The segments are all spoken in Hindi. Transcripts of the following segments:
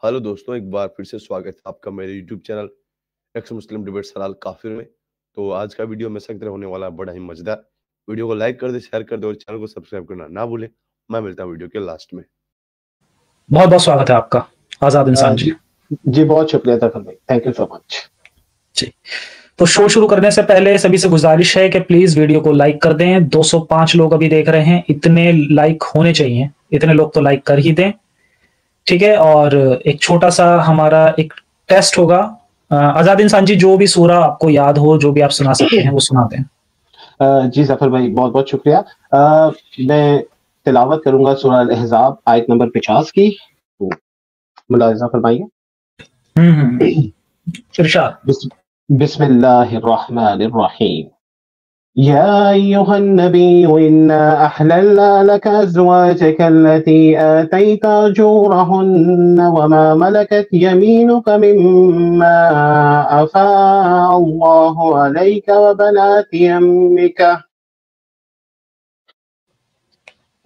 हेलो दोस्तों, एक बार फिर से स्वागत है आपका मेरे यूट्यूब चैनल एक्स मुस्लिम डिबेट्स हलाल काफिर में। तो आज का वीडियो में सकते होने वाला है बड़ा ही मजेदार। वीडियो को लाइक कर दे, शेयर कर दे और चैनल को सब्सक्राइब करना ना भूलें। मैं मिलता हूँ वीडियो के लास्ट में। बहुत बहुत स्वागत है आपका आजाद इंसान जी। जी बहुत शुक्रिया था भाई, थैंक यू सो मच जी, तो शो शुरू करने से पहले सभी से गुजारिश है कि प्लीज वीडियो को लाइक कर दें। 205 लोग अभी देख रहे हैं, इतने लाइक होने चाहिए, इतने लोग तो लाइक कर ही दें, ठीक है। और एक छोटा सा हमारा एक टेस्ट होगा। आजाद इंसान जी, जो भी सूरा आपको याद हो, जो भी आप सुना सकते हैं वो सुना दें। जी जफर भाई बहुत बहुत शुक्रिया। मैं तिलावत करूंगा सूरह अल-अहज़ाब आयत नंबर 50 की। तो मुलाहिज़ा फरमाइए। इरशाद। बिस्मिल्लाहिर्रहमानिर्रहीम। या अय्युहन नबी इन्ना अहलल्ना लक अज़वाजक अल्लती आतैता उजूरहुन्न वमा मलकत यमीनुक मिम्मा अफ़ा अल्लाहु अलैक व बनाति अम्मिक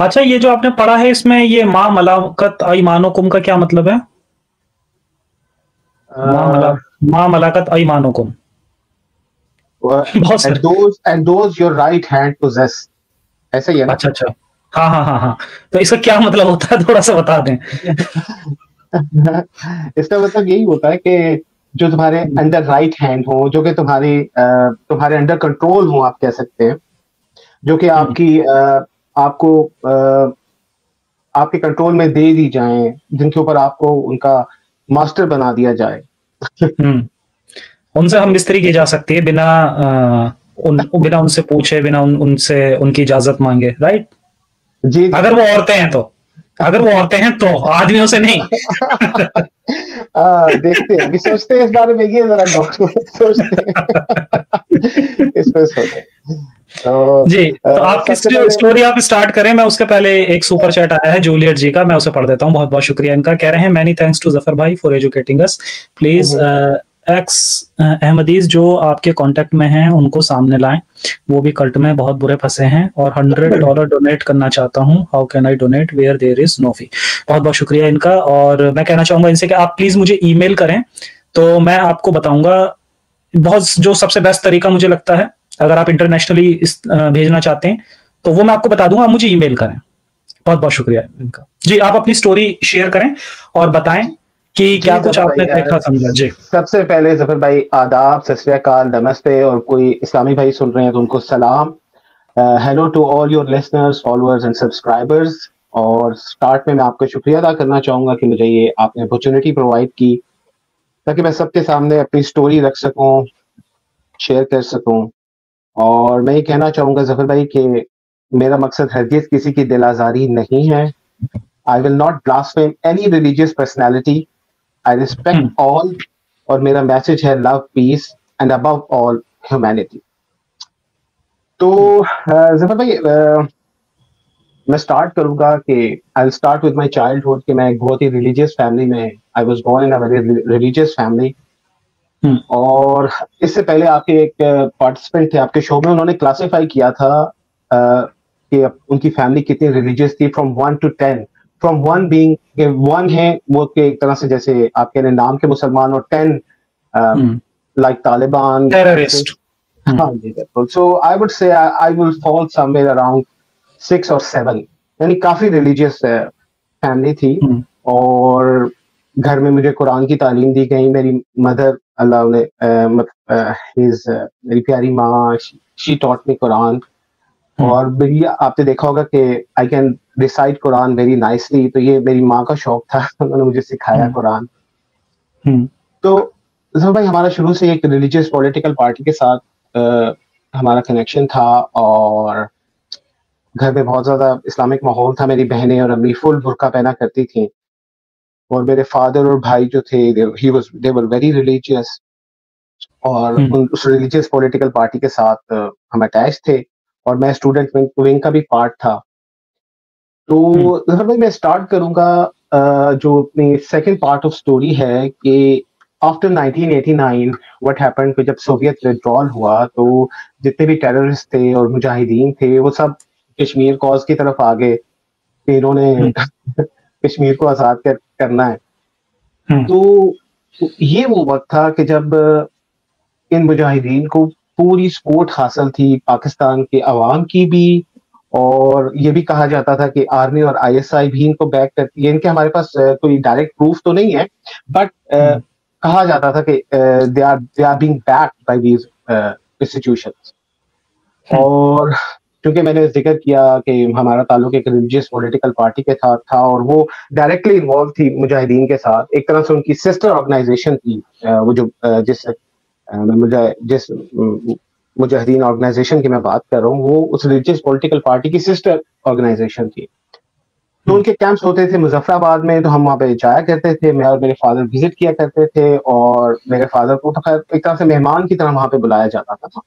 अच्छा, ये जो आपने पढ़ा है इसमें ये माँ मलाकत ऐमानुकुम का क्या मतलब है? माँ मलाकत ऐमानुकुम। and those your right hand possess, ऐसा ही है ना? अच्छा अच्छा, हाँ हाँ हाँ हाँ, तो इसका क्या मतलब होता है, थोड़ा सा बता दें। इसका मतलब यही होता है कि जो तुम्हारे अंडर राइट हैंड हो, जो कि तुम्हारे अंडर कंट्रोल हो, आप कह सकते हैं, जो कि आपके कंट्रोल में दे दी जाएं, जिनके ऊपर आपको उनका मास्टर बना दिया जाए। उनसे हम मिस्त्री की जा सकती है बिना बिना उनसे पूछे, बिना उनसे उनकी इजाजत मांगे, राइट जी। अगर वो औरतें हैं तो, आदमियों से नहीं। देखते हैं, अभी सोचते हैं इस बारे में, ये जरा सोचते हैं इस पर सोचते हैं। जी, तो आपकी स्टोरी आप स्टार्ट करें। मैं उसके पहले एक सुपर चैट आया है जूलियट जी का, मैं उसे पढ़ देता हूँ। बहुत बहुत शुक्रिया इनका। कह रहे हैं मैनी थैंक्स टू जफर भाई for educating us. Please x Ahmadis जो आपके कांटेक्ट में हैं उनको सामने लाएं, वो भी कल्ट में बहुत बुरे फंसे हैं। और $100 डोनेट करना चाहता हूँ। How can I donate where there is no fee. बहुत बहुत शुक्रिया इनका। और मैं कहना चाहूंगा इनसे कि आप प्लीज मुझे ईमेल करें, तो मैं आपको बताऊंगा बहुत जो सबसे बेस्ट तरीका मुझे लगता है। अगर आप इंटरनेशनली भेजना चाहते हैं तो वो मैं आपको बता दूंगा, आप मुझे ईमेल करें। बहुत बहुत शुक्रिया इनका। जी, आप अपनी स्टोरी शेयर करें और बताएं कि क्या कुछ आपने देखा समझा। जी, सबसे पहले जफर भाई आदाब, सत श्री अकाल, नमस्ते, और कोई इस्लामी भाई सुन रहे हैं तो उनको सलाम। Hello to all your listeners, followers and subscribers. और स्टार्ट में मैं आपका शुक्रिया अदा करना चाहूंगा कि मुझे ये आपने अपॉर्चुनिटी प्रोवाइड की ताकि मैं सबके सामने अपनी स्टोरी रख सकूं, शेयर कर सकूं। और मैं ये कहना चाहूंगा जफर भाई कि मेरा मकसद हरगिज किसी की दिल आजारी नहीं है। I will not blaspheme any religious personality. I respect all, और मेरा मैसेज है love, peace and above all humanity. तो जफर भाई मैं स्टार्ट करूंगा कि I will start with my childhood कि मैं एक बहुत ही रिलीजियस फैमिली में, I was born in a very religious family. और इससे पहले आपके एक पार्टिसिपेंट थे आपके शो में, उन्होंने क्लासिफाई किया था कि उनकी फैमिली कितनी रिलीजियस थी फ्रॉम 1 to 10। फ्रॉम 1 बीइंग 1 है वो कि एक तरह से जैसे आप कह रहे हैं नाम के मुसलमान, और 10 लाइक तालिबान, टेररिस्ट। हाँ जी बिल्कुल। सो I would say I will fall somewhere around 6 or 7, यानी काफी रिलीजियस फैमिली थी। और घर में मुझे कुरान की तालीम दी गई। मेरी मदर, अल्लाह उन्हें मेरी प्यारी माँ, शी टॉट मी कुरान। और मेरी, आपने देखा होगा कि I can recite Quran very nicely, तो ये मेरी माँ का शौक था, उन्होंने मुझे सिखाया कुरान। तो जफर भाई हमारा शुरू से एक रिलीजियस पॉलिटिकल पार्टी के साथ हमारा कनेक्शन था, और घर में बहुत ज्यादा इस्लामिक माहौल था। मेरी बहनें और अम्मी फुल बुर्का पहना करती थी, और मेरे फादर और भाई जो थे दे वर वेरी रिलीजियस, और उस रिलीजियस पॉलिटिकल पार्टी के साथ हम अटैच थे, और मैं स्टूडेंट विंग का भी पार्ट था। तो जफर भाई मैं स्टार्ट करूंगा जो अपनी सेकंड पार्ट ऑफ स्टोरी है कि आफ्टर 1989 व्हाट हैपेंड कि जब सोवियत विड्रॉल हुआ, तो जितने भी टेररिस्ट थे और मुजाहिदीन थे वो सब कश्मीर कॉज की तरफ आ गए कि इन्होंने कश्मीर को आजाद करना है। तो ये वो वक्त था कि जब इन मुजाहिदीन को पूरी सपोर्ट हासिल थी पाकिस्तान के अवाम की भी, और ये भी कहा जाता था कि आर्मी और आईएसआई भी इनको बैक करती है। इनके हमारे पास कोई डायरेक्ट प्रूफ तो नहीं है, बट कहा जाता था कि they are being backed by these institutions. और क्योंकि मैंने जिक्र किया कि हमारा ताल्लुक एक रिलीजियस पॉलिटिकल पार्टी के साथ था, और वो डायरेक्टली इन्वॉल्व थी मुजाहिदीन के साथ, एक तरह से उनकी सिस्टर ऑर्गेनाइजेशन थी। वो जो जिस मुजाहिदीन ऑर्गेनाइजेशन की मैं बात कर रहा हूँ, वो उस रिलीजियस पॉलिटिकल पार्टी की सिस्टर ऑर्गेनाइजेशन थी। तो उनके कैंप्स होते थे मुजफ्फराबाद में, तो हम वहाँ पे जाया करते थे। मैं और मेरे फादर विजिट किया करते थे, और मेरे फादर को तो खैर एक तरह से मेहमान की तरह वहाँ पे बुलाया जाता था।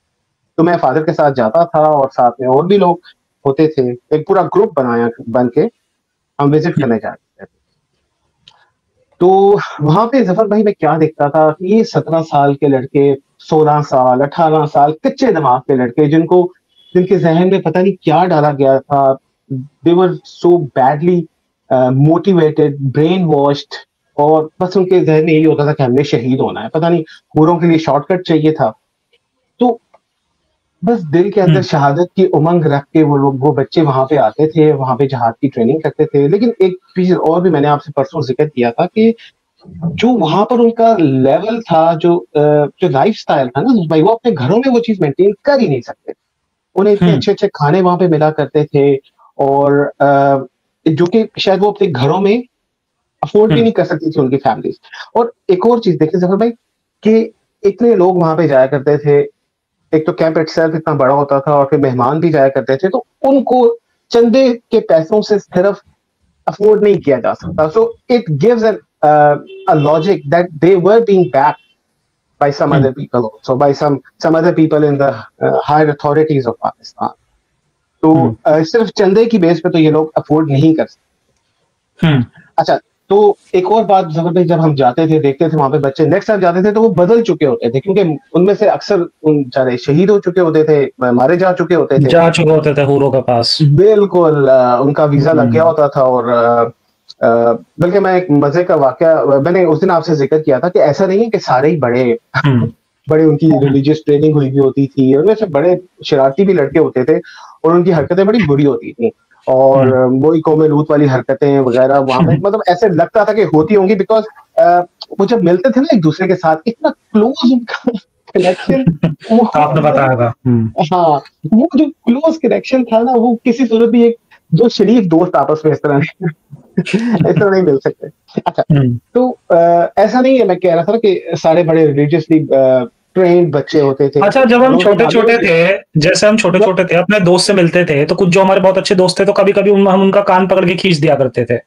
तो मैं फादर के साथ जाता था, और साथ में और भी लोग होते थे। एक पूरा ग्रुप बन के हम विजिट करने जाते थे। तो वहां पे जफर भाई मैं क्या देखता था कि ये 17 साल के लड़के, 16 साल 18 साल कच्चे दिमाग के लड़के, जिनके जहन में पता नहीं क्या डाला गया था। They were so badly motivated, brain washed, और बस उनके जहन में यही होता था कि हमने शहीद होना है। पता नहीं पूरों के लिए शॉर्टकट चाहिए था। तो बस दिल के अंदर शहादत की उमंग रख के वो बच्चे वहां पे आते थे, वहां पे जहाद की ट्रेनिंग करते थे। लेकिन एक चीज और भी मैंने आपसे परसों जिक्र किया था कि जो वहां पर उनका लेवल था, जो लाइफ स्टाइल था ना भाई, वो अपने घरों में वो चीज मेंटेन कर ही नहीं सकते। उन्हें इतने अच्छे अच्छे खाने वहां पे मिला करते थे, और जो कि शायद वो अपने घरों में अफोर्ड भी नहीं कर सकती थी उनकी फैमिलीज। और एक और चीज देखिए जफर भाई कि इतने लोग वहां पे जाया करते थे, एक तो कैंप इटसेल्फ इतना बड़ा होता था, और फिर मेहमान भी जाया करते थे, तो उनको चंदे के पैसों से सिर्फ अफोर्ड नहीं किया जा सकता। So it gives a logic that they were being backed by some other people also, by some other people in the higher authorities of Pakistan. तो सिर्फ चंदे की बेस पे तो ये लोग अफोर्ड नहीं कर सकते। अच्छा, तो एक और बात जफर भाई, जब हम जाते थे देखते थे वहां पे बच्चे नेक्स्ट टाइम जाते थे तो वो बदल चुके होते थे, क्योंकि उनमें से अक्सर बेचारे शहीद हो चुके होते थे, मारे जा चुके होते थे हुरों के पास। बिल्कुल, उनका वीजा लग गया होता था। और बल्कि मैं एक मजे का वाकया मैंने उस दिन आपसे जिक्र किया था कि ऐसा नहीं है कि सारे ही बड़े उनकी रिलीजियस ट्रेनिंग हुई भी होती थी, उनमें से बड़े शरारती भी लड़के होते थे, और उनकी हरकतें बड़ी बुरी होती थी, और वही कौमे लूत वाली हरकतें वगैरह वहां पे मतलब ऐसे लगता था कि होती होंगी, बिकॉज वो जब मिलते थे ना एक दूसरे के साथ, इतना क्लोज उनका कनेक्शन आपने बताया था। हाँ, वो जो क्लोज कनेक्शन था ना, वो किसी सूरत भी एक दो शरीफ दोस्त आपस में इस तरह नहीं मिल सकते। अच्छा, तो ऐसा नहीं है, मैं कह रहा था कि सारे बड़े रिलीजियसली ट्रेंड बच्चे होते थे। अच्छा, जब हम छोटे-छोटे थे, जैसे हम छोटे-छोटे थे, अपने दोस्त से मिलते थे, तो कुछ जो हमारे बहुत अच्छे दोस्त थे, तो कभी-कभी हम उनका कान पकड़ के खींच दिया करते थे।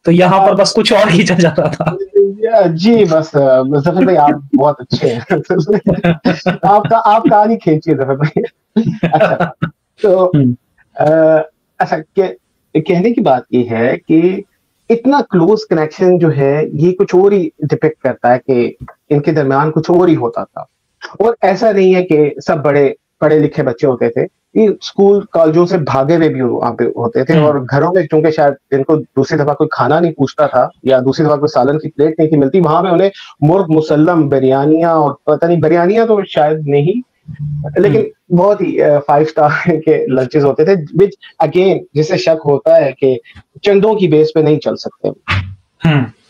तो यहाँ पर बस कुछ और खींचा जा रहा था। जी, बस जफर भाई आप बहुत अच्छे हैं। आप कान ही खींचिए जफर भाई। अच्छा, तो अच्छा, कहने की बात ये है कि इतना क्लोज कनेक्शन जो है ये कुछ और ही डिपिक्ट करता है कि इनके दरमियान कुछ और ही होता था। और ऐसा नहीं है कि सब बड़े पढ़े लिखे बच्चे होते थे, ये स्कूल कॉलेजों से भागे हुए भी वहां पे होते थे, और घरों में चूंकि शायद जिनको दूसरी दफा कोई खाना नहीं पूछता था, या दूसरी दफा कोई सालन की प्लेट नहीं थी मिलती, वहां में उन्हें मुर्ग मुसल्लम, बिरयानियां, और पता नहीं बिरयानियां तो शायद नहीं, लेकिन बहुत ही 5 स्टार के लंचेस होते थे, विच अगेन जिससे शक होता है कि चंदों की बेस पे नहीं चल सकते।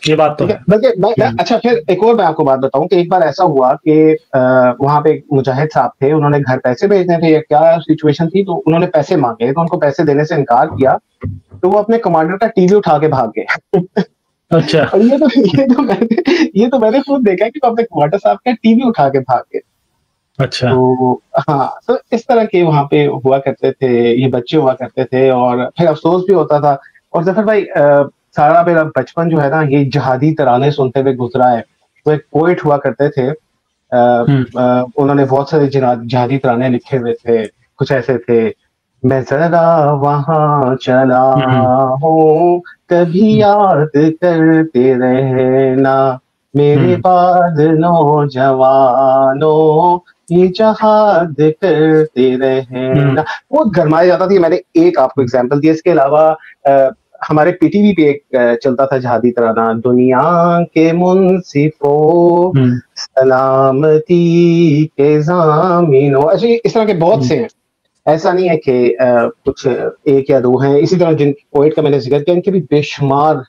ये बात तो है। बल्कि अच्छा, फिर एक और मैं आपको बात बताऊं कि एक बार ऐसा हुआ कि वहां पे मुजाहिद साहब थे, उन्होंने घर पैसे भेजने थे या क्या सिचुएशन थी, तो उन्होंने पैसे मांगे, तो उनको पैसे देने से इनकार किया, तो वो अपने कमांडर का टीवी उठा के भाग गए। अच्छा और ये तो मैंने खुद देखा कि अपने क्वार्टर साहब का टीवी उठा के भाग गए। अच्छा तो हाँ, तो इस तरह के वहाँ पे हुआ करते थे, ये बच्चे हुआ करते थे और फिर अफ़सोस भी होता था। और ज़फ़र भाई सारा मेरा बचपन जो है ना ये जिहादी तराने सुनते हुए गुज़रा है। वो एक पोएट हुआ करते थे उन्होंने बहुत सारे जिहादी तराने लिखे हुए थे। कुछ ऐसे थे, मैं ज़रा वहाँ चला हूँ, कभी याद करते रहना, मेरे बाद नौजवानों ये जहाद करते रहना। बहुत गरमाया जाता था। मैंने एक आपको एग्जांपल दिया, इसके अलावा हमारे पीटीवी पे एक चलता था जिहादी तराना, दुनिया के मुंसिफों सलामती के ज़ामिनों। अच्छा, इस तरह के बहुत से हैं, ऐसा नहीं है कि कुछ एक या दो हैं। इसी तरह जिन पोएट का मैंने जिक्र किया, इनके भी बेशुमार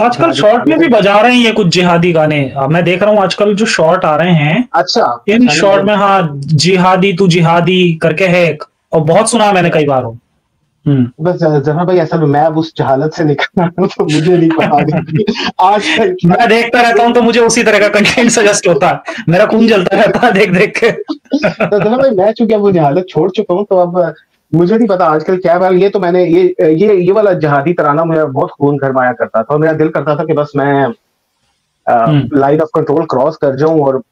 आजकल शॉर्ट में भी बजा रहे हैं ये कुछ जिहादी गाने। मैं देख रहा हूँ आजकल जो शॉर्ट आ रहे हैं, अच्छा इन शॉर्ट में हाँ जिहादी तू जिहादी करके है एक, और बहुत सुना मैंने कई बार हो। बस जहाँ भाई असल में मैं अब उस जहालत से निकला हूँ, तो मुझे नहीं पता आजकल मैं देखता रहता हूँ तो मुझे उसी तरह का कंटेंट सजेस्ट होता है, मेरा खून जलता रहता है देख देख के। तो जहाँ भाई मैं चूंकि अब वो जहालत छोड़ चुका हूँ, तो अब मुझे नहीं पता आजकल क्या है। ये तो मैंने ये वाला जहादी तराना मेरा बहुत खून गरमाया करता था, और मेरा दिल करता था कि बस मैं लाइन ऑफ कंट्रोल क्रॉस कर जाऊं और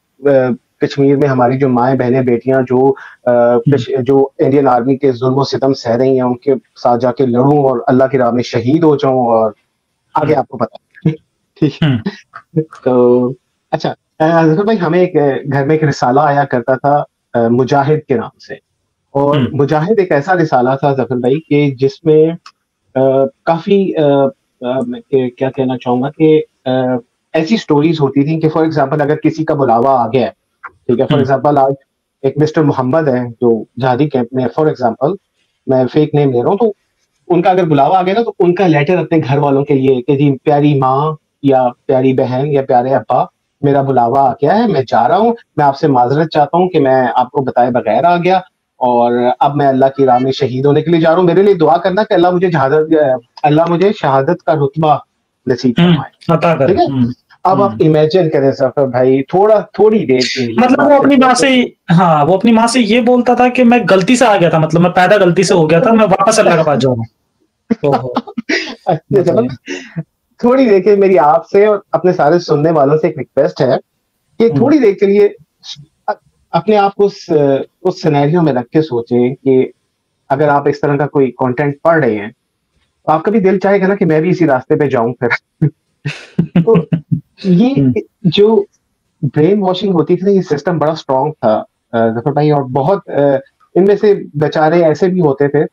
कश्मीर में हमारी जो माएँ बहनें बेटियां जो जो इंडियन आर्मी के जुल्म और सितम सह रही हैं, उनके साथ जाके लड़ूं और अल्लाह की राह में शहीद हो जाऊं, और आगे आपको पता है। ठीक है। तो अच्छा ज़फ़र भाई, हमें एक घर में एक रिसाला आया करता था मुजाहिद के नाम से। और मुजाहिद एक ऐसा रिसाला था ज़फ़र भाई कि जिसमें काफी मैं क्या कहना चाहूंगा कि ऐसी स्टोरीज होती थी कि फॉर एग्जांपल अगर किसी का बुलावा आ गया है, ठीक है, फॉर एग्जांपल आज एक मिस्टर मोहम्मद है जो जहादी कैंप में, फॉर एग्जांपल मैं फेक नेम ले रहा हूँ, तो उनका अगर बुलावा आ गया ना, तो उनका लेटर अपने घर वालों के लिए कि जी प्यारी माँ या प्यारी बहन या प्यारे अब्बा, मेरा बुलावा आ गया है, मैं जा रहा हूँ, मैं आपसे माजरत चाहता हूँ कि मैं आपको बताए बगैर आ गया, और अब मैं अल्लाह की राह में शहीद होने के लिए जा रहा हूँ। मेरे लिए दुआ करना कि अल्लाह मुझे शहादत का रुतबा नसीब फरमाए। अता करे। ठीक है। अब आप इमेजिन करें ज़फ़र भाई, थोड़ी देर के लिए, मतलब वो अपनी माँ से, हाँ वो अपनी माँ से ये बोलता था कि मैं गलती से आ गया था, मतलब मैं पैदा गलती से हो गया था, मैं वापस अल्लाह के पास जाऊंगा। थोड़ी देर के मेरी आपसे और अपने सारे सुनने वालों से एक रिक्वेस्ट है कि थोड़ी देर के लिए अपने आप को उस सिनेरियो में रख के सोचें कि अगर आप इस तरह का कोई कंटेंट पढ़ रहे हैं, तो आपका भी दिल चाहेगा ना कि मैं भी इसी रास्ते पे जाऊं फिर। तो ये जो ब्रेन वॉशिंग होती थी ना, ये सिस्टम बड़ा स्ट्रांग था ज़फ़र भाई, और बहुत इनमें से बेचारे ऐसे भी होते थे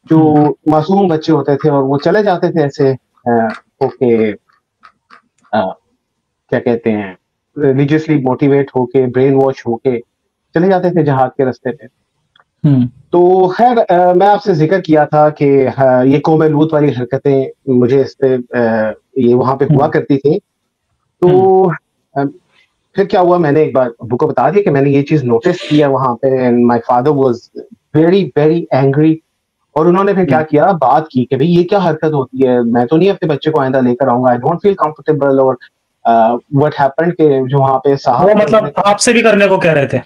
जो मासूम बच्चे होते थे, और वो चले जाते थे ऐसे होके क्या कहते हैं, रिलीजियसली मोटिवेट होके, ब्रेन वॉश होके चले जाते थे जहाद के रास्ते पे। तो खैर मैं आपसे जिक्र किया था कि ये कौम लूत वाली हरकतें मुझे इस पे ये वहां पे हुआ करती थी। तो फिर क्या हुआ, मैंने एक बार अब्बू को बता दिया कि मैंने ये चीज नोटिस किया वहां पे, and my father was very very angry. और उन्होंने फिर क्या किया, बात की कि भाई ये क्या हरकत होती है, मैं तो नहीं अपने बच्चे को आइंदा लेकर आऊंगा, आई डोंट फील कंफर्टेबल। और व्हाट हैपेंड के जो वहां पे साहब, वो मतलब आपसे भी करने को कह रहे थे?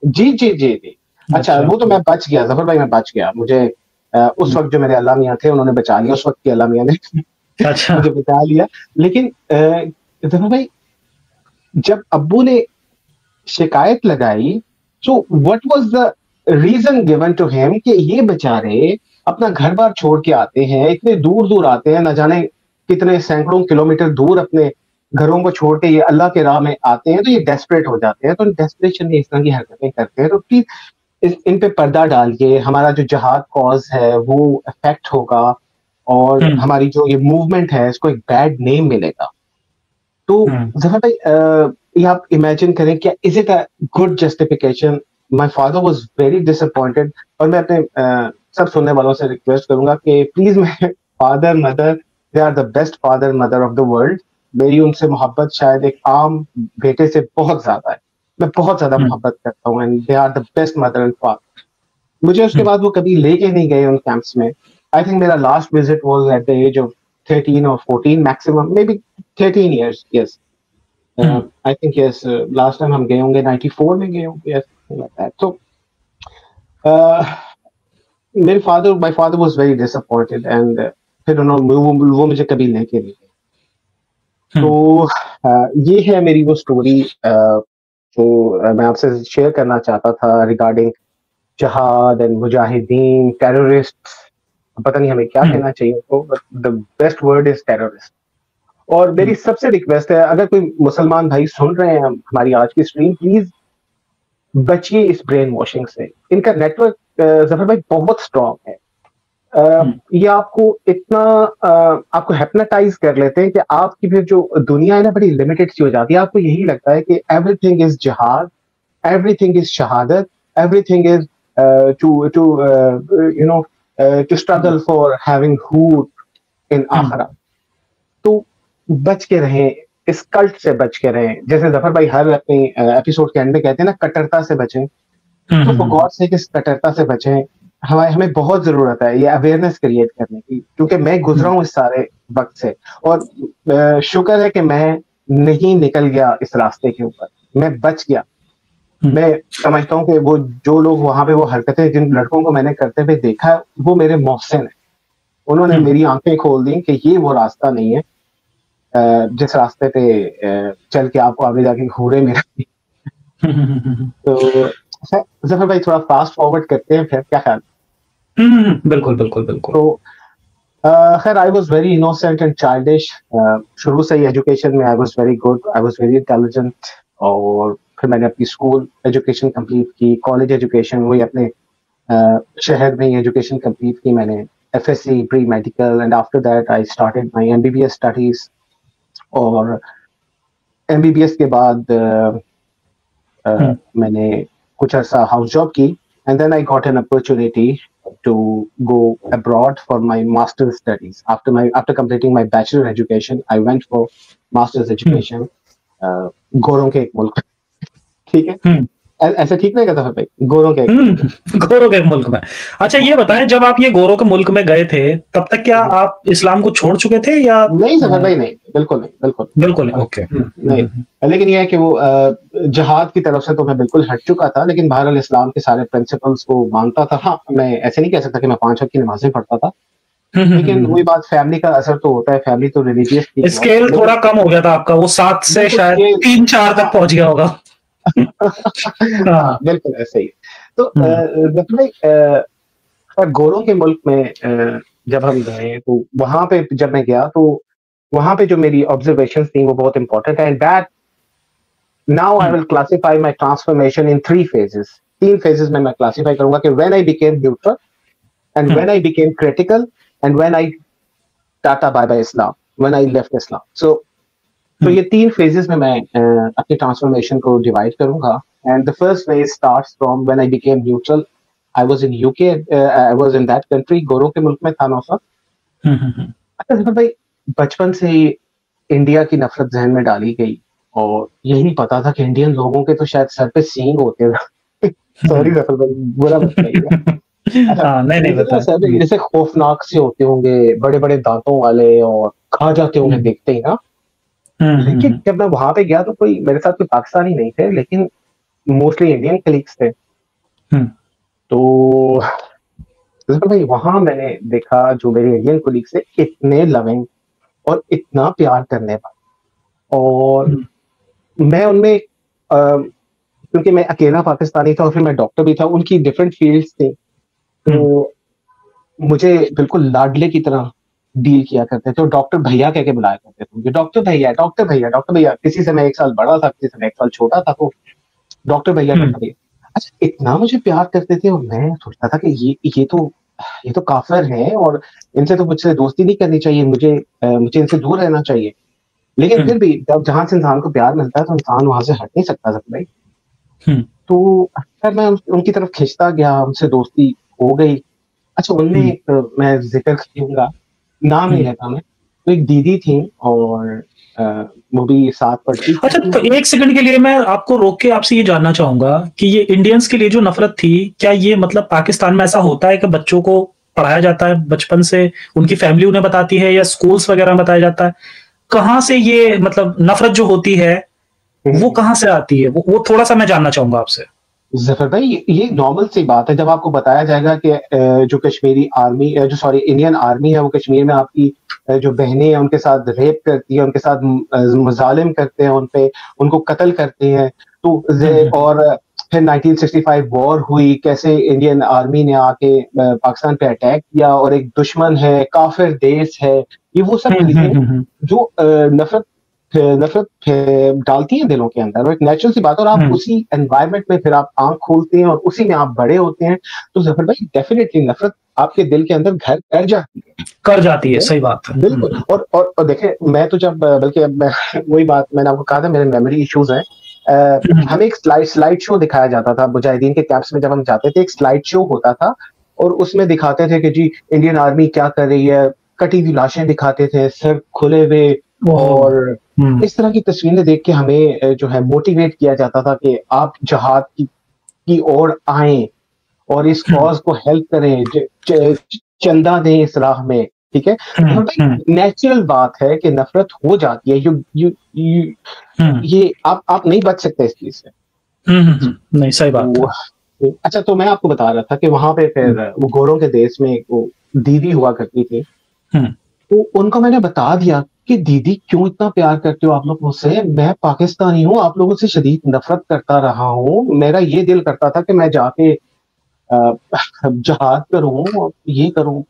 जी जी जी जी। अच्छा, वो तो मैं बच गया ज़फ़र भाई, मैं बच गया। मुझे उस वक्त जो मेरे अल्लाह मियाँ थे उन्होंने बचा लिया, उस वक्त के अल्लाह मियाँ ने अच्छा। मुझे बचा लिया। लेकिन ज़फ़र भाई, जब अब्बू ने शिकायत लगाई, so what was the reason given to him कि ये बेचारे अपना घर बार छोड़ के आते हैं, इतने दूर दूर आते हैं, न जाने कितने सैकड़ों किलोमीटर दूर अपने घरों को छोड़ के ये अल्लाह के राह में आते हैं, तो ये डेस्परेट हो जाते हैं, तो डेस्परेशन में इस तरह की हरकतें करते हैं। तो प्लीज इन पे पर्दा डालिए, हमारा जो जिहाद कॉज है वो इफेक्ट होगा, और हमारी जो ये मूवमेंट है इसको एक बैड नेम मिलेगा। तो ज़फ़र भाई ये आप इमेजिन करें, क्या is it a good justification? My father was very disappointed, और मैं अपने सब सुनने वालों से रिक्वेस्ट करूंगा कि प्लीज मैं father mother, they are the best father mother of the world. मेरी उनसे मोहब्बत शायद एक आम बेटे से बहुत ज्यादा है, मैं बहुत ज्यादा मोहब्बत करता हूँ, and they are the best mother and father. मुझे उसके बाद वो कभी लेके नहीं गए उन कैंप्स में। आई थिंक मेरा last visit was at the age of 13 or 14 maximum, maybe 13 years, yes. I think yes, last time हम गए होंगे 94 में गए होंगे, yes, like that. So my father was very disappointed, and फिर उन्होंने वो मुझे कभी लेके नहीं गए। तो ये है मेरी वो स्टोरी जो मैं आपसे शेयर करना चाहता था रिगार्डिंग जहाद एंड मुजाहिदीन, टेररिस्ट, पता नहीं हमें क्या कहना चाहिए, तो the best word is terrorist. और मेरी सबसे रिक्वेस्ट है, अगर कोई मुसलमान भाई सुन रहे हैं हमारी आज की स्ट्रीम, प्लीज बचिए इस ब्रेन वॉशिंग से। इनका नेटवर्क जफर भाई बहुत स्ट्रांग है। ये आपको इतना आपको हिप्नोटाइज कर लेते हैं कि आपकी फिर जो दुनिया है ना बड़ी लिमिटेड सी हो जाती है। आपको यही लगता है कि एवरीथिंग इज जिहाद, एवरीथिंग इज शहादत, everything is to struggle for having हूट इन आखिरा। तो बच के रहें, इस कल्ट से बच के रहें। जैसे जफर भाई हर अपनी एपिसोड के एंड में कहते हैं ना, कट्टरता से बचें। तो फॉर गॉड सेक इस कट्टरता से बचें। हमें बहुत जरूरत है ये अवेयरनेस क्रिएट करने की, क्योंकि मैं गुजरा हूँ इस सारे वक्त से, और शुक्र है कि मैं नहीं निकल गया इस रास्ते के ऊपर, मैं बच गया। मैं समझता हूँ कि वो जो लोग वहां पे वो हरकतें जिन लड़कों को मैंने करते हुए देखा, वो मेरे मोहसिन है। उन्होंने मेरी आंखें खोल दी कि ये वो रास्ता नहीं है जिस रास्ते पे चल के आपको आगे जाके घूरे मेरा। तो जफर भाई थोड़ा फास्ट फॉरवर्ड करते हैं, फिर क्या ख्याल? बिल्कुल बिल्कुल बिल्कुल। तो खैर I was very innocent and childish. शुरू से ही एजुकेशन में I was very good, I was very intelligent. और फिर मैंने अपनी स्कूल एजुकेशन कंप्लीट की, कॉलेज एजुकेशन वही अपने शहर में ही एजुकेशन कंप्लीट की मैंने, FSc pre medical, and after that I started my MBBS studies. और MBBS के बाद मैंने कुछ अर्सा हाउस जॉब की, and then I got an opportunity to go abroad for my master's studies. After completing my bachelor education, I went for master's education. गोरों के एक मुल्क, ठीक है, ऐसा ठीक नहीं कहता भाई, गोरों के मुल्क में। अच्छा ये बताएं, जब आप ये गोरों के मुल्क में गए थे तब तक क्या आप इस्लाम को छोड़ चुके थे या नहीं? सफर भाई नहीं, बिल्कुल नहीं। ओके, नहीं। लेकिन ये है कि वो जहाद की तरफ से तो मैं बिल्कुल हट चुका था, लेकिन बहरहाल इस्लाम के सारे प्रिंसिपल्स को मानता था। हाँ, मैं ऐसे नहीं कह सकता कि मैं 5 वक्त की नमाजें पढ़ता था, लेकिन वही बात, फैमिली का असर तो होता है, फैमिली तो रिलीजियस थी। स्केल थोड़ा कम हो गया था आपका, वो 7 से शायद 3-4 तक पहुंच गया होगा। हाँ, बिल्कुल ऐसे ही। तो गोरों के मुल्क में जब हम गए, तो वहां पे जब मैं गया, तो वहां पे जो मेरी ऑब्जर्वेशंस थी वो बहुत इंपॉर्टेंट है। That now I will classify my transformation in 3 phases। 3 phases में मैं क्लासिफाई करूंगा कि when I became neutral, and when I became critical, and when I tata bye bye Islam, when I left Islam. तो ये 3 phases में मैं अपनी ट्रांसफॉर्मेशन को डिवाइड करूंगा। And the first phase starts from when I became neutral. I was in UK, I was in that country, गोरों के मुल्क में था नौफर। अच्छा भाई, बचपन से ही इंडिया की नफरत जहन में डाली गई, और यही पता था कि इंडियन लोगों के तो शायद सर पे सींग होते हैं। सॉरी रफल भाई, बुरा मत कहिएगा। नहीं बता, जैसे खौफनाक से होते होंगे, बड़े बड़े दांतों वाले, और खा जाते होंगे देखते ही ना। लेकिन जब मैं वहां पे गया तो कोई मेरे साथ कोई पाकिस्तानी नहीं थे, लेकिन मोस्टली इंडियन कलीग्स थे। तो भाई वहां मैंने देखा जो मेरे इंडियन कलीग्स थे, इतने लविंग और इतना प्यार करने वाले। और मैं उनमें क्योंकि मैं अकेला पाकिस्तानी था और फिर मैं डॉक्टर भी था, उनकी डिफरेंट फील्ड्स थी, तो मुझे बिल्कुल लाडले की तरह डील किया करते थे। और डॉक्टर भैया कह के बुलाया करते थे, डॉक्टर भैया, डॉक्टर भैया, डॉक्टर भैया। किसी से मैं 1 साल बड़ा था, किसी से मैं 1 साल छोटा था, तो डॉक्टर भैया करते थे। अच्छा, इतना मुझे प्यार करते थे, और मैं सोचता था कि ये तो काफिर हैं, और इनसे तो मुझसे दोस्ती नहीं करनी चाहिए, मुझे इनसे दूर रहना चाहिए। लेकिन फिर भी जब जहां से इंसान को प्यार मिलता है तो इंसान वहां से हट नहीं सकता भाई। तो फिर मैं उनकी तरफ खिंचता गया, उनसे दोस्ती हो गई। अच्छा, उनमें मैं जिक्र करूंगा, नाम नहीं लेता मैं, तो एक दीदी थी, और वो भी साथ पढ़ती। अच्छा, तो 1 सेकंड के लिए मैं आपको रोक के आपसे ये जानना चाहूंगा कि ये इंडियंस के लिए जो नफरत थी, क्या ये मतलब पाकिस्तान में ऐसा होता है कि बच्चों को पढ़ाया जाता है बचपन से, उनकी फैमिली उन्हें बताती है, या स्कूल्स वगैरह में बताया जाता है? कहाँ से ये मतलब नफरत जो होती है वो कहाँ से आती है? वो थोड़ा सा मैं जानना चाहूंगा आपसे। जफर भाई, ये नॉर्मल सी बात है। जब आपको बताया जाएगा कि जो कश्मीरी आर्मी, जो सॉरी इंडियन आर्मी है, वो कश्मीर में आपकी जो बहनें हैं उनके साथ रेप करती है, उनके साथ मुजालिम करते हैं, उनको कत्ल करते हैं। तो और फिर 1965 वॉर हुई, कैसे इंडियन आर्मी ने आके पाकिस्तान पे अटैक किया, और एक दुश्मन है, काफिर देश है, ये वो सब चीजें जो नफरत नफरत डालती है दिलों के अंदर, एक नेचुरल सी बात है। और आप उसी एनवायरनमेंट में फिर आप आंख खोलते हैं और उसी में आप बड़े होते हैं, तो जफर भाई डेफिनेटली नफरत आपके दिल के अंदर घर कर जाती है। सही बात है, बिल्कुल। और देखें, मैं तो जब बल्कि अब वही बात मैंने आपको कहा था, मेरे मेमोरी इश्यूज हैं। हमें एक स्लाइड शो दिखाया जाता था मुजाहिदीन के कैंप्स में। जब हम जाते थे, एक स्लाइड शो होता था और उसमें दिखाते थे कि जी इंडियन आर्मी क्या कर रही है, कटी हुई लाशें दिखाते थे, सर खुले हुए, और इस तरह की तस्वीरें देख के हमें जो है मोटिवेट किया जाता था कि आप जहाद की ओर आए और इस कॉज को हेल्प करें, चंदा दें इस राह में। ठीक है, नेचुरल बात है कि नफरत हो जाती है। ये आप नहीं बच सकते इस चीज से। नहीं, सही बात है। अच्छा, तो मैं आपको बता रहा था कि वहां पे फिर वो गोरों के देश में वो दीदी हुआ करती थी, तो उनको मैंने बता दिया कि दीदी क्यों इतना प्यार करते हो आप लोग मुझसे, मैं पाकिस्तानी हूँ, आप लोगों से शदीद नफरत करता रहा हूँ, मेरा ये दिल करता था कि मैं जाके जहाद करूं, ये करूं।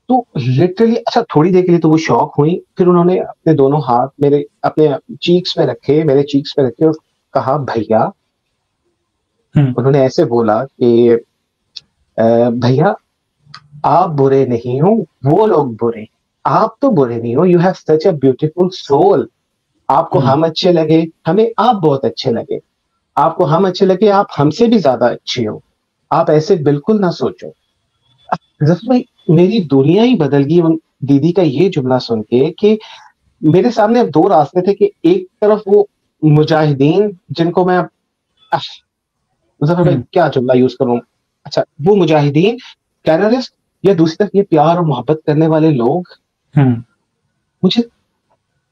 तो लिटरली, अच्छा थोड़ी देर के लिए तो वो शौक हुई, फिर उन्होंने अपने दोनों हाथ मेरे अपने चीक्स पे रखे और कहा भैया, उन्होंने ऐसे बोला कि भैया आप बुरे नहीं हो, वो लोग बुरे, आप तो बुरे नहीं हो, you have such a beautiful soul. आपको हम अच्छे लगे, हमें आप बहुत अच्छे लगे, आपको हम अच्छे लगे, आप हमसे भी ज्यादा अच्छे हो, आप ऐसे बिल्कुल ना सोचो। जफ्र भाई, मेरी दुनिया ही बदल गई उन दीदी का ये जुमला सुन के कि मेरे सामने अब दो रास्ते थे कि एक तरफ वो मुजाहिदीन जिनको मैं जफ्र भाई क्या जुमला यूज करूं, अच्छा वो मुजाहिदीन टेररिस्ट, या दूसरी तरफ ये प्यार और मोहब्बत करने वाले लोग। मुझे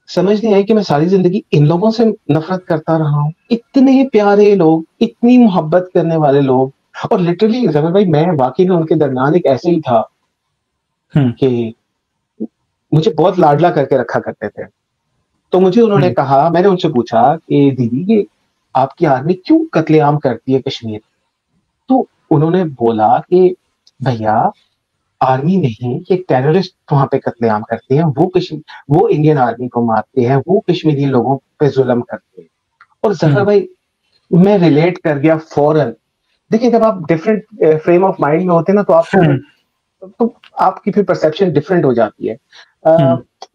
समझ नहीं आई कि मैं सारी जिंदगी इन लोगों से नफरत करता रहा हूँ। इतने प्यारे लोग, इतनी मोहब्बत करने वाले लोग, और लिटरली जफर भाई मैं वाकई में उनके दरमियान एक ऐसे ही था कि मुझे बहुत लाडला करके रखा करते थे। तो मुझे उन्होंने कहा, मैंने उनसे पूछा कि दीदी ये आपकी आर्मी क्यों कत्लेआम करती है कश्मीर? तो उन्होंने बोला कि भैया आर्मी नहीं, ये टेररिस्ट वहां पे कत्लेआम करते हैं, वो इंडियन आर्मी को मारते हैं, वो कश्मीरी लोगों पे जुल्म करते हैं। और जफर भाई मैं रिलेट कर गया फौरन। देखिए, जब आप डिफरेंट फ्रेम ऑफ माइंड में होते हैं ना, तो आपकी फिर परसेप्शन डिफरेंट हो जाती है।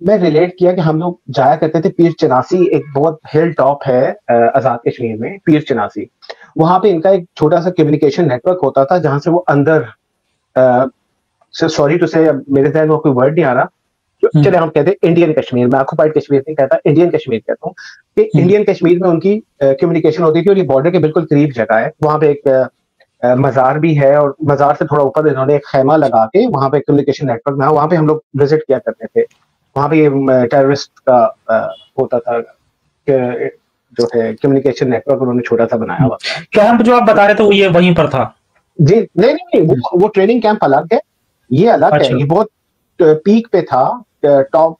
मैं रिलेट किया कि हम लोग जाया करते थे पीर चनासी, एक बहुत हिल टॉप है आजाद कश्मीर में, पीर चनासी। वहां पे इनका एक छोटा सा कम्युनिकेशन नेटवर्क होता था जहां से वो अंदर, सॉरी टू से मेरे ध्यान में कोई वर्ड नहीं आ रहा, चले हम कहते हैं इंडियन कश्मीर, मैं ऑक्युपाइड कश्मीर नहीं कहता, इंडियन कश्मीर कहता हूँ, कि इंडियन कश्मीर में उनकी कम्युनिकेशन होती थी, और ये बॉर्डर के बिल्कुल करीब जगह है। वहां पे एक मजार भी है, और मजार से थोड़ा ऊपर इन्होंने एक खेमा लगा के वहां पे कम्युनिकेशन नेटवर्क में, वहां पे हम लोग विजिट किया करते थे। वहां पे ये टेररिस्ट का होता था जो है कम्युनिकेशन नेटवर्क, उन्होंने छोटा सा बनाया हुआ था। कैंप जो आप बता रहे थे वो ये वहीं पर था? जी नहीं, वो ट्रेनिंग कैंप अलग है, ये अलग है। ये बहुत पीक पे था, टॉप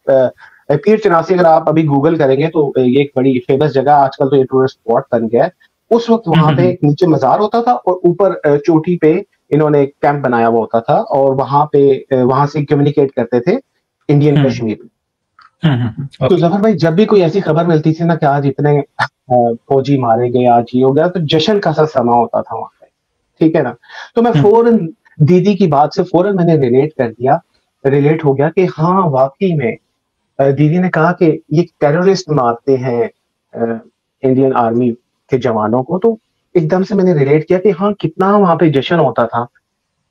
पीर चनासी। अगर आप अभी गूगल करेंगे तो ये एक बड़ी फेमस जगह, आजकल तो ये टूरिस्ट स्पॉट बन गया है। उस वक्त वहां पे नीचे मजार होता था और ऊपर चोटी पे इन्होंने एक कैंप बनाया हुआ होता था, और वहां से कम्युनिकेट करते थे इंडियन कश्मीर में। तो जफर भाई जब भी कोई ऐसी खबर मिलती थी ना कि आज इतने फौजी मारे गए, आज ये हो गया, तो जश्न का सा समा होता था वहां पे। ठीक है ना? तो मैं फौरन दीदी की बात से फौरन मैंने रिलेट हो गया कि हाँ वाकई में दीदी ने कहा कि ये टेररिस्ट मारते हैं इंडियन आर्मी के जवानों को, तो एकदम से मैंने रिलेट किया कि हाँ कितना वहां पे जश्न होता था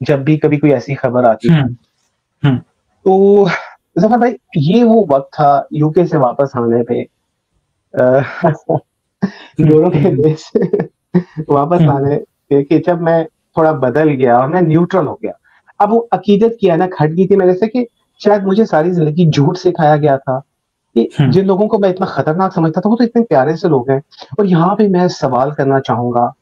जब भी कभी कोई ऐसी खबर आती थी। तो जफर भाई ये वो वक्त था यूके से वापस आने पे, दोनों के देश से वापस आने कि जब मैं थोड़ा बदल गया और मैं न्यूट्रल हो गया। अब वो अकीदत की ऐनक हट गई थी मेरे से कि शायद मुझे सारी जिंदगी झूठ सिखाया गया था कि जिन लोगों को मैं इतना खतरनाक समझता था वो तो इतने प्यारे से लोग हैं। और यहाँ पे मैं सवाल करना चाहूंगा